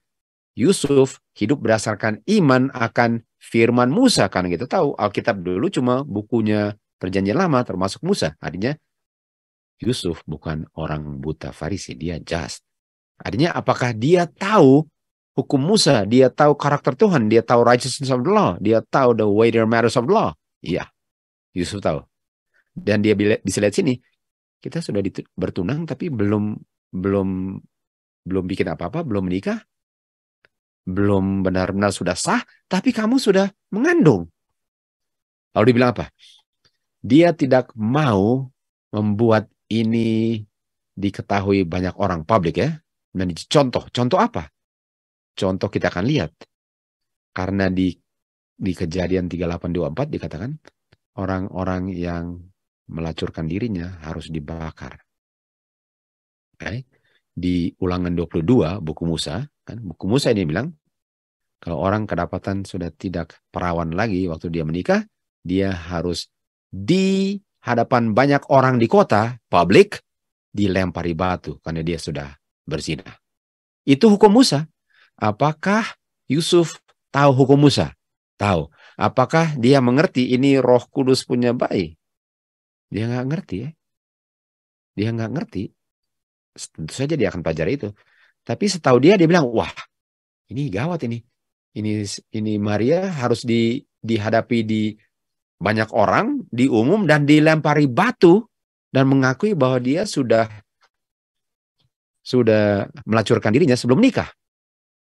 Yusuf hidup berdasarkan iman akan firman Musa. Karena kita tahu Alkitab dulu cuma bukunya Perjanjian Lama termasuk Musa. Artinya Yusuf bukan orang buta Farisi, dia just. Artinya apakah dia tahu hukum Musa, dia tahu karakter Tuhan, dia tahu righteousness of the law, dia tahu the weightier matters of the law? Iya, Yusuf tahu. Dan dia bisa lihat sini, kita sudah bertunang tapi belum bikin apa-apa, belum menikah, belum benar-benar sudah sah, tapi kamu sudah mengandung. Lalu dibilang apa? Dia tidak mau membuat ini diketahui banyak orang, publik ya. Dan contoh apa? Contoh kita akan lihat. Karena di Kejadian 38-24 dikatakan orang-orang yang melacurkan dirinya harus dibakar. Okay. Di Ulangan 22 buku Musa, kan, buku Musa ini bilang kalau orang kedapatan sudah tidak perawan lagi waktu dia menikah, dia harus hadapan banyak orang di kota, publik, dilempari batu karena dia sudah berzina. Itu hukum Musa. Apakah Yusuf tahu hukum Musa? Tahu. Apakah dia mengerti ini Roh Kudus punya bayi? Dia nggak ngerti ya. Dia nggak ngerti. Tentu saja dia akan pelajari itu. Tapi setahu dia bilang, wah, ini gawat ini. Ini Maria harus dihadapi di banyak orang, di umum, dan dilempari batu dan mengakui bahwa dia sudah melacurkan dirinya sebelum nikah.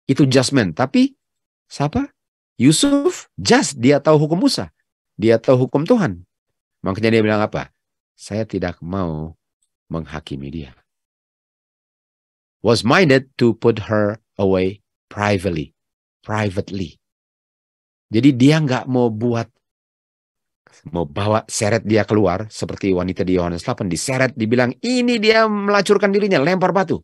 Itu judgment. Tapi siapa? Yusuf just, dia tahu hukum Musa. Dia tahu hukum Tuhan. Makanya dia bilang apa? Saya tidak mau menghakimi dia. Was minded to put her away privately. Jadi dia nggak mau bawa seret dia keluar seperti wanita di Yohanes 8 diseret, dibilang ini dia melacurkan dirinya, lempar batu.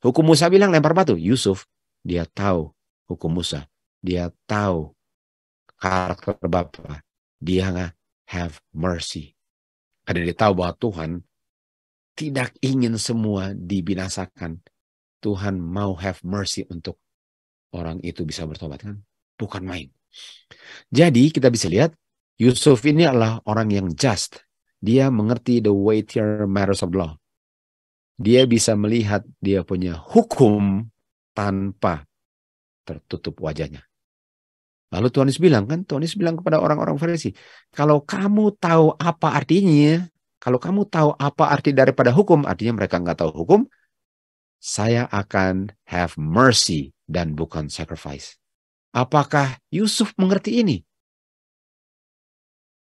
Hukum Musa bilang lempar batu. Yusuf, dia tahu hukum Musa. Dia tahu karakter Bapa. Dia nggak have mercy. Karena dia tahu bahwa Tuhan tidak ingin semua dibinasakan. Tuhan mau have mercy untuk orang itu bisa bertobat, kan? Bukan main. Jadi kita bisa lihat Yusuf ini adalah orang yang just. Dia mengerti the weightier matters of law. Dia bisa melihat dia punya hukum tanpa tertutup wajahnya. Lalu Tuhan Yesus bilang, kan? Tuhan Yesus bilang kepada orang-orang Farisi, kalau kamu tahu apa artinya, kalau kamu tahu apa arti daripada hukum, artinya mereka nggak tahu hukum, saya akan have mercy dan bukan sacrifice. Apakah Yusuf mengerti ini?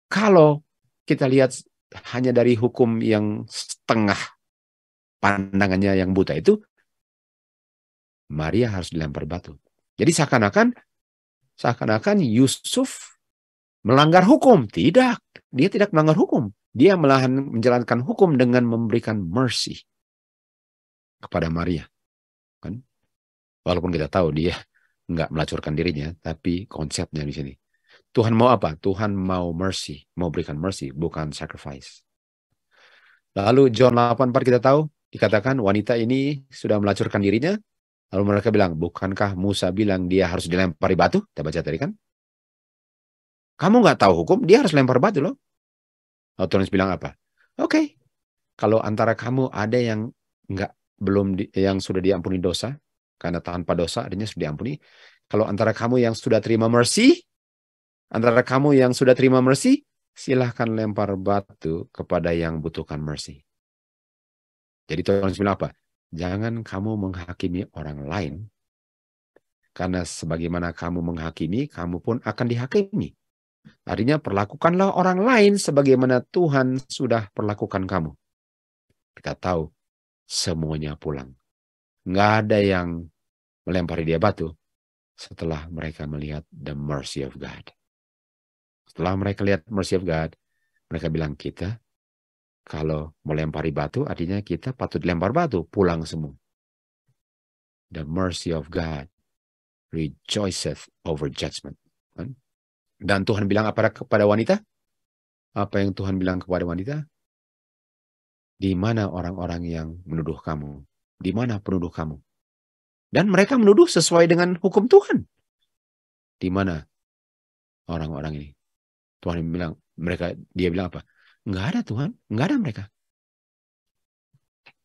Kalau kita lihat hanya dari hukum yang setengah pandangannya yang buta itu, Maria harus dilempar batu. Jadi seakan-akan Yusuf melanggar hukum. Tidak, dia tidak melanggar hukum. Dia malahan menjalankan hukum dengan memberikan mercy kepada Maria. Kan? Walaupun kita tahu dia nggak melacurkan dirinya, tapi konsepnya di sini. Tuhan mau apa? Tuhan mau mercy, mau berikan mercy, bukan sacrifice. Lalu John 8:4 kita tahu, dikatakan wanita ini sudah melacurkan dirinya. Lalu mereka bilang, bukankah Musa bilang dia harus dilempari batu? Kita baca tadi kan? Kamu nggak tahu hukum, dia harus lempar batu loh. Lalu Tuhan bilang apa? Oke, kalau antara kamu ada yang yang sudah diampuni dosa, karena tanpa dosa artinya sudah diampuni. Kalau antara kamu yang sudah terima mercy, silahkan lempar batu kepada yang butuhkan mercy. Jadi Tuhan bilang apa? Jangan kamu menghakimi orang lain, karena sebagaimana kamu menghakimi, kamu pun akan dihakimi. Artinya perlakukanlah orang lain sebagaimana Tuhan sudah perlakukan kamu. Kita tahu semuanya pulang. Nggak ada yang melempari dia batu setelah mereka melihat the mercy of God. Setelah mereka lihat mercy of God, mereka bilang, kita kalau melempari batu, artinya kita patut dilempar batu, pulang semua. The mercy of God rejoiceth over judgment. Dan Tuhan bilang apa kepada wanita? Apa yang Tuhan bilang kepada wanita? Di mana orang-orang yang menuduh kamu? Di mana penuduh kamu? Dan mereka menuduh sesuai dengan hukum Tuhan. Di mana orang-orang ini? Tuhan bilang, dia bilang apa? Enggak ada Tuhan, enggak ada mereka.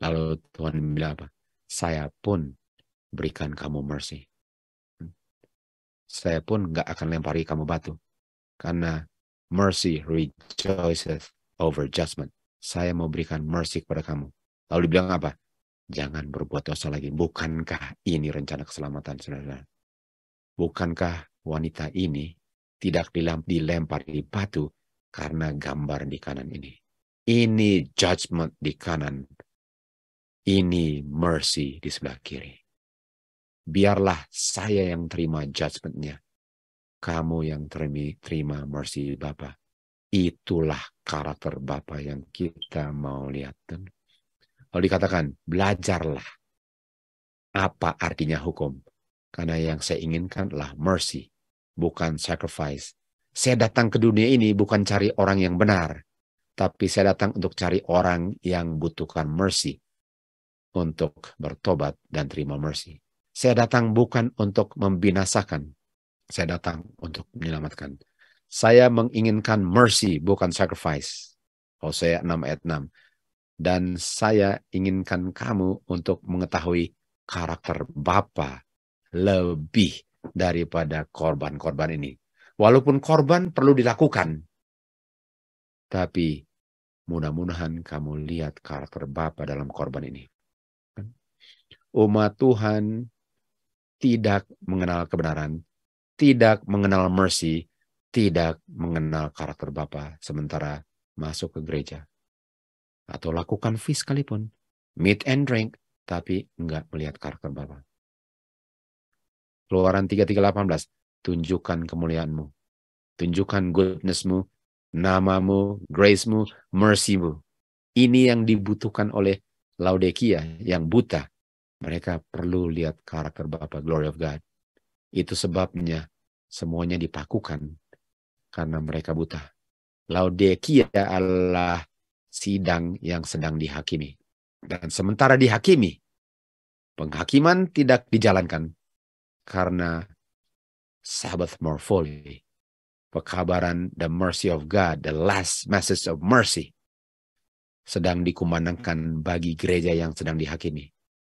Lalu Tuhan bilang apa? Saya pun berikan kamu mercy. Saya pun enggak akan lempari kamu batu. Karena mercy rejoiceth over judgment. Saya mau berikan mercy kepada kamu. Lalu dibilang apa? Jangan berbuat dosa lagi. Bukankah ini rencana keselamatan, saudara? Bukankah wanita ini tidak dilempari batu karena gambar di kanan ini? Ini judgment di kanan. Ini mercy di sebelah kiri. Biarlah saya yang terima judgment-nya. Kamu yang terima mercy Bapa. Itulah karakter Bapa yang kita mau lihat. Lalu dikatakan, belajarlah apa artinya hukum. Karena yang saya inginkan adalah mercy, bukan sacrifice. Saya datang ke dunia ini bukan cari orang yang benar, Tapi saya datang untuk cari orang yang butuhkan mercy, untuk bertobat dan terima mercy. Saya datang bukan untuk membinasakan, saya datang untuk menyelamatkan. Saya menginginkan mercy, bukan sacrifice. Hosea 6 ayat 6. Dan saya inginkan kamu untuk mengetahui karakter Bapa lebih daripada korban-korban ini. Walaupun korban perlu dilakukan, tapi mudah-mudahan kamu lihat karakter Bapa dalam korban ini. Umat Tuhan tidak mengenal kebenaran, tidak mengenal mercy, tidak mengenal karakter Bapa, sementara masuk ke gereja. Atau lakukan feast sekalipun, meat and drink, tapi enggak melihat karakter Bapa. Keluaran 33:18, tunjukkan kemuliaanmu, tunjukkan goodness-mu, namamu, grace-mu, mercy-mu. Ini yang dibutuhkan oleh Laodikia yang buta. Mereka perlu lihat karakter Bapa, glory of God. Itu sebabnya semuanya dipakukan karena mereka buta. Laodikia adalah sidang yang sedang dihakimi. Dan sementara dihakimi, penghakiman tidak dijalankan karena Sabbath morphology, pekabaran the mercy of God, the last message of mercy, sedang dikumandangkan bagi gereja yang sedang dihakimi.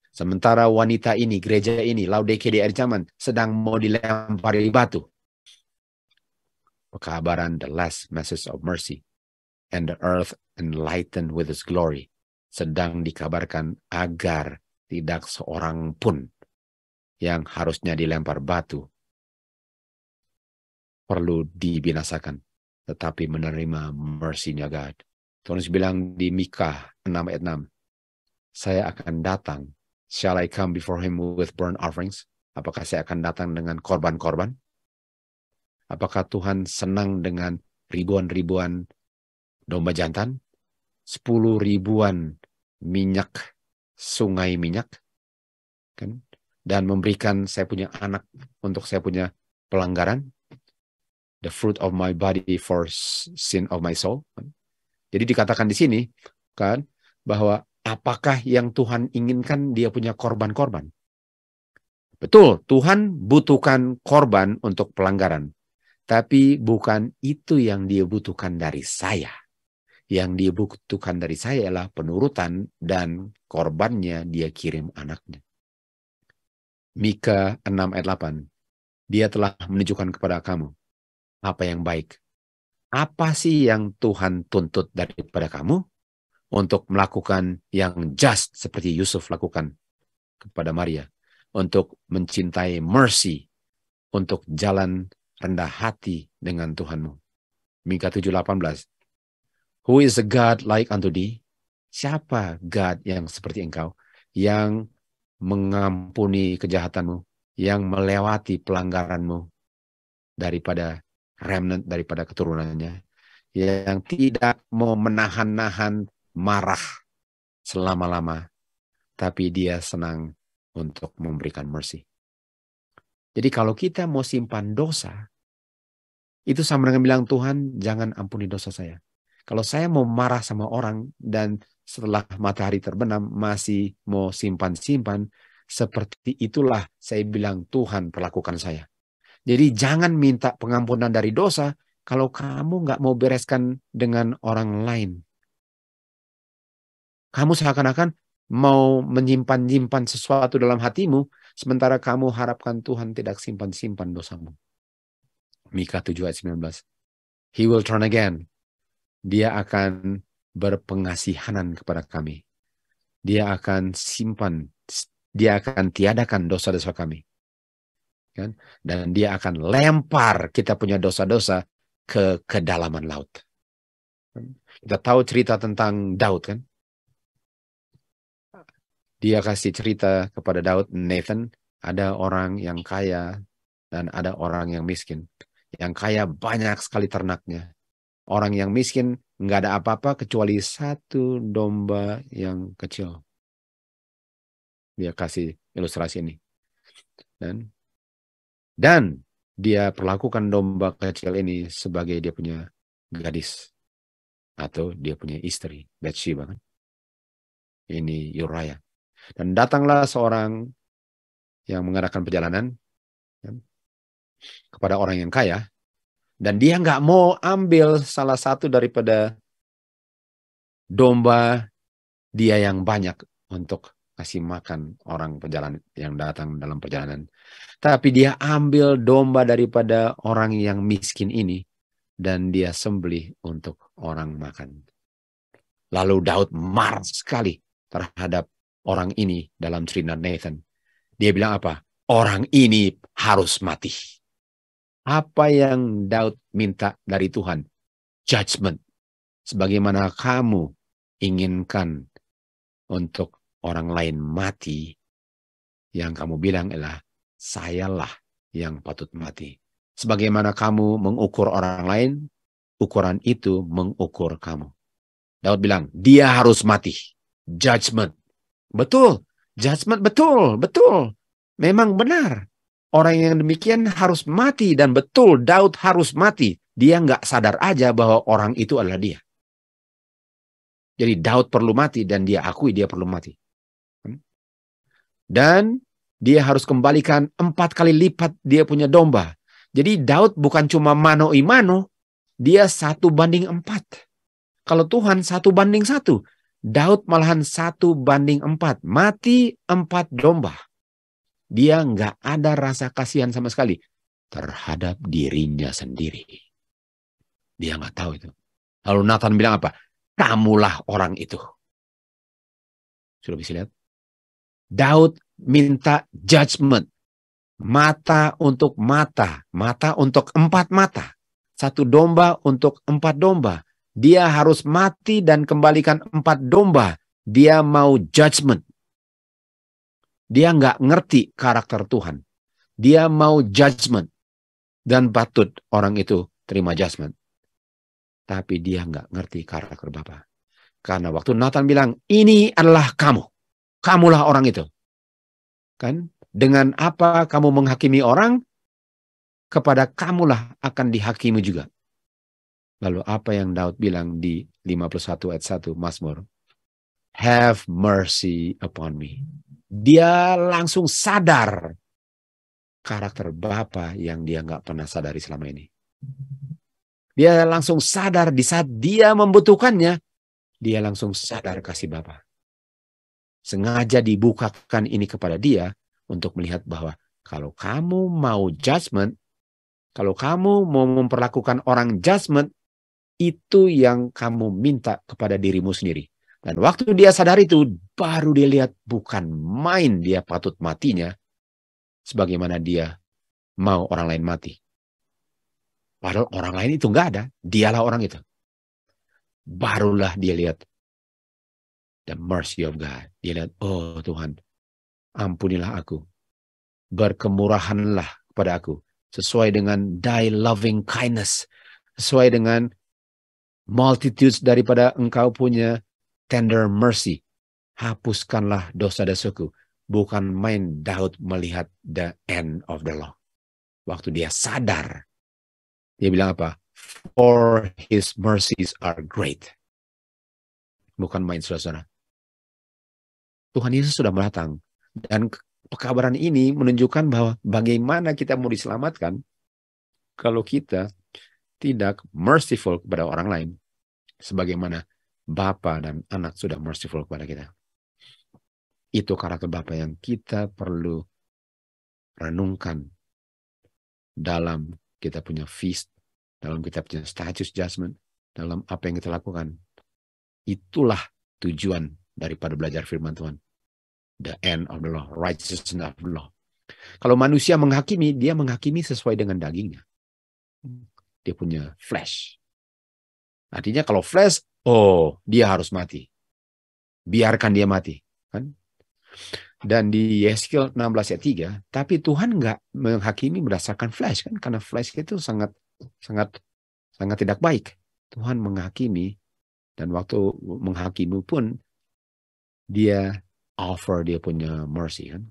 Sementara wanita ini, gereja ini, Laodikia di akhir zaman, sedang mau dilempari batu. Pekabaran the last message of mercy, and the earth enlightened with His glory, sedang dikabarkan agar tidak seorang pun yang harusnya dilempar batu perlu dibinasakan, tetapi menerima mercy-nya God. Tuhan bilang di Mika 6 ayat 6, saya akan datang. Shall I come before him with burnt offerings? Apakah saya akan datang dengan korban-korban? Apakah Tuhan senang dengan ribuan-ribuan domba jantan? 10 ribuan minyak, sungai minyak? Kan? Dan memberikan saya punya anak untuk saya punya pelanggaran? The fruit of my body for sin of my soul. Jadi dikatakan di sini kan bahwa apakah yang Tuhan inginkan dia punya korban-korban? Betul, Tuhan butuhkan korban untuk pelanggaran. Tapi bukan itu yang dia butuhkan dari saya. Yang dia butuhkan dari saya adalah penurutan dan korbannya dia kirim anaknya. Mika 6 ayat 8. Dia telah menunjukkan kepada kamu apa yang baik. Apa sih yang Tuhan tuntut daripada kamu? Untuk melakukan yang just seperti Yusuf lakukan kepada Maria. Untuk mencintai mercy. Untuk jalan rendah hati dengan Tuhanmu. Mika 7:18. Who is a God like unto thee? Siapa God yang seperti engkau? Yang mengampuni kejahatanmu. Yang melewati pelanggaranmu. Daripada remnant, daripada keturunannya. Yang tidak mau menahan-nahan marah selama-lama. Tapi dia senang untuk memberikan mercy. Jadi kalau kita mau simpan dosa, itu sama dengan bilang, Tuhan jangan ampuni dosa saya. Kalau saya mau marah sama orang dan setelah matahari terbenam masih mau simpan-simpan, seperti itulah saya bilang Tuhan perlakukan saya. Jadi jangan minta pengampunan dari dosa kalau kamu nggak mau bereskan dengan orang lain. Kamu seakan-akan mau menyimpan-nyimpan sesuatu dalam hatimu, sementara kamu harapkan Tuhan tidak simpan-simpan dosamu. Mika 7 ayat 19. He will turn again. Dia akan berpengasihanan kepada kami. Dia akan simpan, dia akan tiadakan dosa-dosa kami. Kan? Dan dia akan lempar kita punya dosa-dosa ke kedalaman laut. Kita tahu cerita tentang Daud kan? Dia kasih cerita kepada Daud, Nathan, ada orang yang kaya dan ada orang yang miskin. Yang kaya banyak sekali ternaknya. Orang yang miskin nggak ada apa-apa kecuali satu domba yang kecil. Dia kasih ilustrasi ini. Dan dia perlakukan domba kecil ini sebagai dia punya gadis. atau dia punya istri, Bathsheba kan. Ini Uriah. Dan datanglah seorang yang mengadakan perjalanan kan, kepada orang yang kaya, dan dia nggak mau ambil salah satu daripada domba dia yang banyak untuk kasih makan orang perjalanan yang datang dalam perjalanan. Tapi dia ambil domba daripada orang yang miskin ini dan dia sembelih untuk orang makan. Lalu Daud marah sekali terhadap orang ini dalam cerita Nathan. Dia bilang apa? Orang ini harus mati. Apa yang Daud minta dari Tuhan? Judgment. Sebagaimana kamu inginkan untuk orang lain mati, yang kamu bilang adalah sayalah yang patut mati. Sebagaimana kamu mengukur orang lain, ukuran itu mengukur kamu. Daud bilang, dia harus mati. Judgment. Betul. Judgment betul. Betul. Memang benar. Orang yang demikian harus mati. Dan betul, Daud harus mati. Dia nggak sadar aja bahwa orang itu adalah dia. Jadi Daud perlu mati dan dia akui dia perlu mati. Dan dia harus kembalikan 4 kali lipat dia punya domba. Jadi Daud bukan cuma mano imano, dia 1:4. Kalau Tuhan 1:1, Daud malahan 1:4. Mati 4 domba. Dia nggak ada rasa kasihan sama sekali terhadap dirinya sendiri. Dia nggak tahu itu. Lalu Nathan bilang apa? Kamulah orang itu. Sudah bisa lihat? Daud minta judgment. Mata untuk mata. Mata untuk 4 mata. 1 domba untuk 4 domba. Dia harus mati dan kembalikan 4 domba. Dia mau judgment. Dia nggak ngerti karakter Tuhan. Dia mau judgment. Dan patut orang itu terima judgment. Tapi dia nggak ngerti karakter Bapa. Karena waktu Nathan bilang, ini adalah kamu. Kamulah orang itu. Kan? Dengan apa kamu menghakimi orang, kepada kamulah akan dihakimi juga. Lalu apa yang Daud bilang di 51 ayat 1 Mazmur? Have mercy upon me. Dia langsung sadar karakter Bapa yang dia nggak pernah sadari selama ini. Dia langsung sadar di saat dia membutuhkannya, dia langsung sadar kasih Bapa. Sengaja dibukakan ini kepada dia untuk melihat bahwa kalau kamu mau judgment, kalau kamu mau memperlakukan orang judgment, itu yang kamu minta kepada dirimu sendiri. Dan waktu dia sadar itu, baru dia lihat bukan main dia patut matinya, sebagaimana dia mau orang lain mati. Padahal orang lain itu nggak ada, dialah orang itu. Barulah dia lihat the mercy of God. Dia lihat, oh Tuhan, ampunilah aku. Berkemurahanlah kepada aku. Sesuai dengan thy loving kindness. Sesuai dengan multitudes daripada engkau punya tender mercy. Hapuskanlah dosa-dosaku. Bukan main Daud melihat the end of the law. Waktu dia sadar, dia bilang apa? For his mercies are great. Bukan main saudara. Tuhan Yesus sudah datang. Dan pekabaran ini menunjukkan bahwa bagaimana kita mau diselamatkan kalau kita tidak merciful kepada orang lain. Sebagaimana Bapa dan Anak sudah merciful kepada kita. Itu karakter Bapa yang kita perlu renungkan dalam kita punya feast, dalam kita punya status judgment, dalam apa yang kita lakukan. Itulah tujuan daripada belajar firman Tuhan. The end of the law, righteousness of the law. Kalau manusia menghakimi, dia menghakimi sesuai dengan dagingnya. Dia punya flesh. Artinya kalau flesh, oh dia harus mati. Biarkan dia mati. Kan? Dan di Yeskel 16 ayat 3, tapi Tuhan nggak menghakimi berdasarkan flesh. Kan? Karena flesh itu sangat tidak baik. Tuhan menghakimi, dan waktu menghakimi pun, dia offer dia punya mercy. Kan?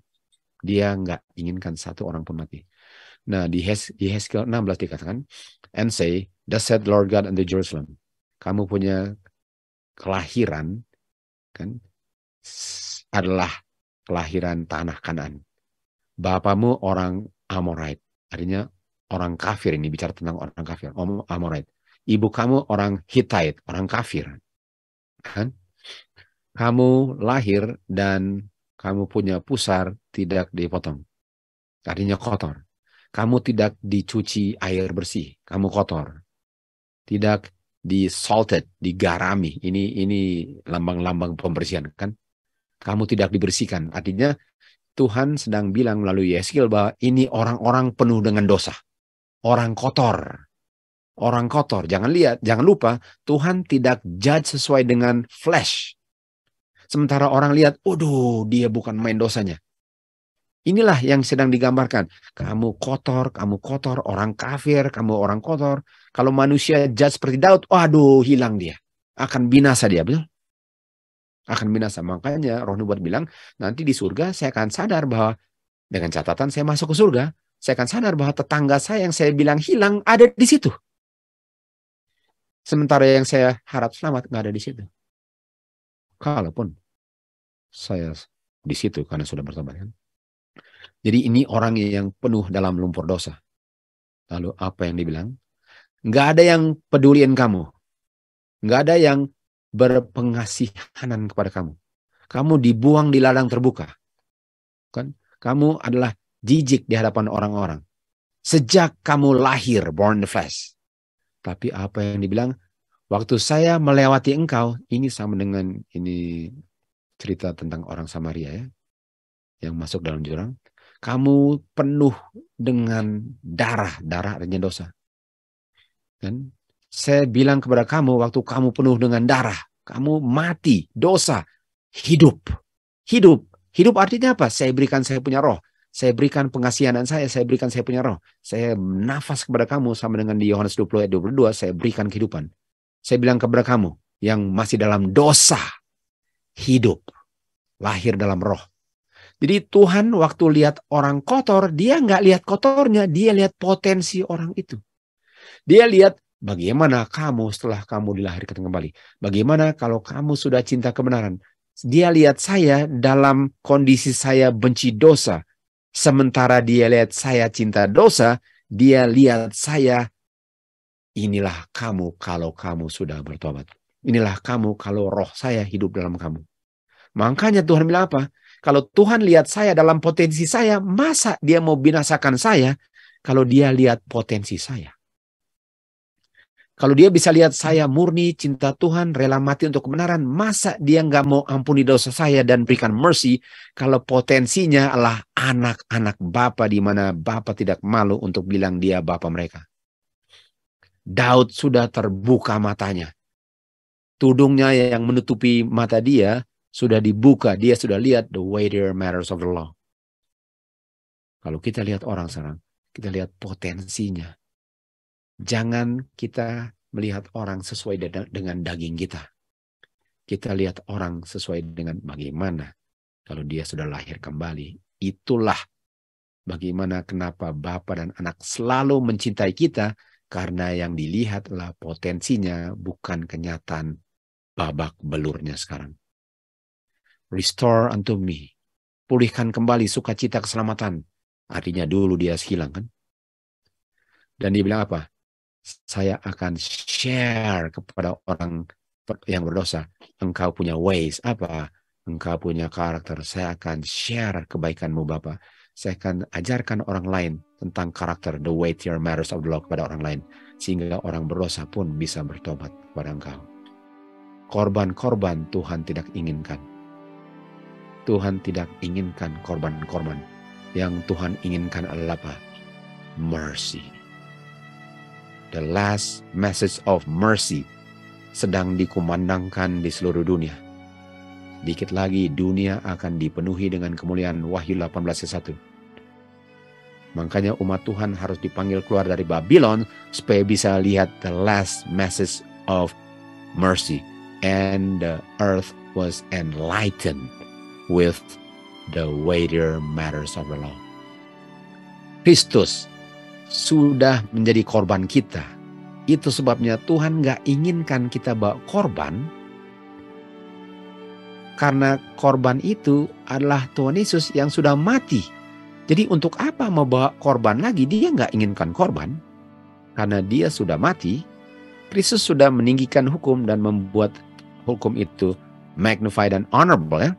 Dia nggak inginkan satu orang pun mati. Nah, di Yeskel 16 dikatakan, and say, thus said Lord God unto Jerusalem, kamu punya kelahiran kan adalah kelahiran tanah Kanaan. Bapamu orang Amorite, artinya orang kafir, ini bicara tentang orang kafir, Amorite. Ibu kamu orang Hittite, orang kafir. Kan? Kamu lahir dan kamu punya pusar tidak dipotong. Artinya kotor. Kamu tidak dicuci air bersih, kamu kotor. Tidak disalted, digarami. Ini lambang-lambang pembersihan kan? Kamu tidak dibersihkan. Artinya Tuhan sedang bilang melalui Yeskiel bahwa ini orang-orang penuh dengan dosa. Orang kotor. Orang kotor. Jangan lupa, Tuhan tidak judge sesuai dengan flesh. Sementara orang lihat, waduh, dia bukan main dosanya. Inilah yang sedang digambarkan. Kamu kotor, orang kafir, kamu orang kotor. Kalau manusia judge seperti Daud, waduh, hilang dia. Akan binasa dia, betul? Akan binasa. Makanya Roh Nubuat bilang, nanti di surga saya akan sadar bahwa dengan catatan saya masuk ke surga, saya akan sadar bahwa tetangga saya yang saya bilang hilang ada di situ. Sementara yang saya harap selamat nggak ada di situ. Kalaupun saya di situ karena sudah bertobat kan. Jadi ini orang yang penuh dalam lumpur dosa. Lalu apa yang dibilang? Nggak ada yang peduliin kamu. Nggak ada yang berpengasihanan kepada kamu. Kamu dibuang di ladang terbuka. Kan? Kamu adalah jijik di hadapan orang-orang. Sejak kamu lahir, born in the flesh. Tapi apa yang dibilang? Waktu saya melewati engkau, ini sama dengan ini cerita tentang orang Samaria ya, yang masuk dalam jurang. Kamu penuh dengan darah artinya dosa. Kan? Saya bilang kepada kamu, waktu kamu penuh dengan darah, kamu mati, dosa, hidup. Hidup artinya apa? Saya berikan saya punya roh. Saya berikan pengasihanan saya berikan saya punya roh. Saya nafas kepada kamu sama dengan di Yohanes 20 ayat 22, saya berikan kehidupan. Saya bilang kepada kamu yang masih dalam dosa, hidup, lahir dalam roh. Jadi Tuhan waktu lihat orang kotor, dia nggak lihat kotornya, dia lihat potensi orang itu. Dia lihat bagaimana kamu setelah kamu dilahirkan kembali. Bagaimana kalau kamu sudah cinta kebenaran. Dia lihat saya dalam kondisi saya benci dosa. Sementara dia lihat saya cinta dosa, dia lihat saya, inilah kamu kalau kamu sudah bertobat. Inilah kamu kalau roh saya hidup dalam kamu. Makanya Tuhan bilang apa? Kalau Tuhan lihat saya dalam potensi saya, masa dia mau binasakan saya kalau dia lihat potensi saya? Kalau dia bisa lihat saya murni, cinta Tuhan, rela mati untuk kebenaran, masa dia nggak mau ampuni dosa saya dan berikan mercy kalau potensinya adalah anak-anak Bapa di mana Bapa tidak malu untuk bilang dia Bapa mereka. Daud sudah terbuka matanya. Tudungnya yang menutupi mata dia sudah dibuka. Dia sudah lihat the weightier matters of the law. Kalau kita lihat orang sekarang, kita lihat potensinya. Jangan kita melihat orang sesuai dengan daging kita. Kita lihat orang sesuai dengan bagaimana kalau dia sudah lahir kembali. Itulah bagaimana kenapa Bapa dan Anak selalu mencintai kita, karena yang dilihat adalah potensinya, bukan kenyataan babak belurnya sekarang. Restore unto me. Pulihkan kembali sukacita keselamatan. Artinya dulu dia hilang kan. Dan dia bilang apa? Saya akan share kepada orang yang berdosa. Engkau punya ways. Apa? Engkau punya karakter. Saya akan share kebaikanmu Bapa. Saya akan ajarkan orang lain tentang karakter, the weightier matters of the law kepada orang lain. Sehingga orang berdosa pun bisa bertobat kepada engkau. Korban-korban Tuhan tidak inginkan. Tuhan tidak inginkan korban-korban. Yang Tuhan inginkan adalah apa? Mercy. The last message of mercy sedang dikumandangkan di seluruh dunia. Dikit lagi dunia akan dipenuhi dengan kemuliaan. Wahyu 18:1. Makanya umat Tuhan harus dipanggil keluar dari Babylon supaya bisa lihat the last message of mercy. And the earth was enlightened with the weightier matters of the law. Kristus sudah menjadi korban kita Itu sebabnya Tuhan nggak inginkan kita bawa korban, karena korban itu adalah Tuhan Yesus yang sudah mati. Jadi untuk apa membawa korban lagi? Dia nggak inginkan korban. Karena dia sudah mati, Kristus sudah meninggikan hukum dan membuat hukum itu magnify dan honorable, ya.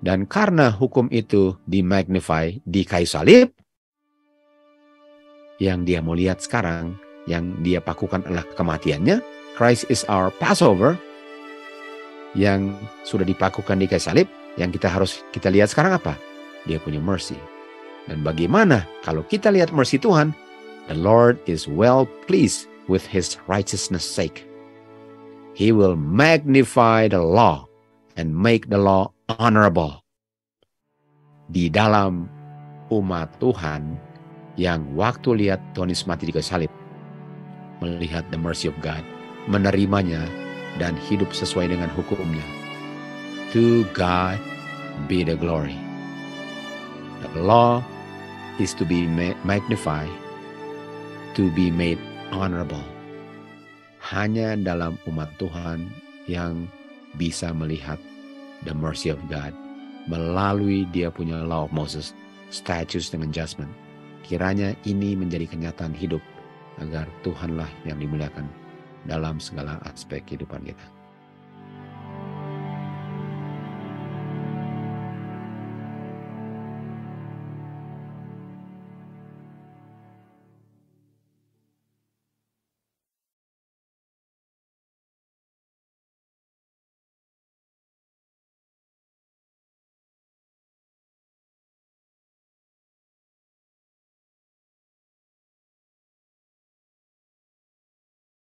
Dan karena hukum itu dimagnify di kayu salib, yang dia mau lihat sekarang, yang dia pakukan adalah kematiannya. Christ is our Passover, yang sudah dipakukan di kayu salib. Yang kita lihat sekarang apa? Dia punya mercy. Dan bagaimana kalau kita lihat mercy Tuhan? The Lord is well pleased with His righteousness sake. He will magnify the law and make the law honorable. Di dalam umat Tuhan yang waktu lihat Tuhan Yesus mati di kayu salib, melihat the mercy of God, menerimanya dan hidup sesuai dengan hukumnya. To God be the glory. The law is to be magnified, to be made honorable. Hanya dalam umat Tuhan yang bisa melihat the mercy of God melalui dia punya law of Moses, statutes dengan judgment. Kiranya ini menjadi kenyataan hidup agar Tuhanlah yang dimuliakan dalam segala aspek kehidupan kita.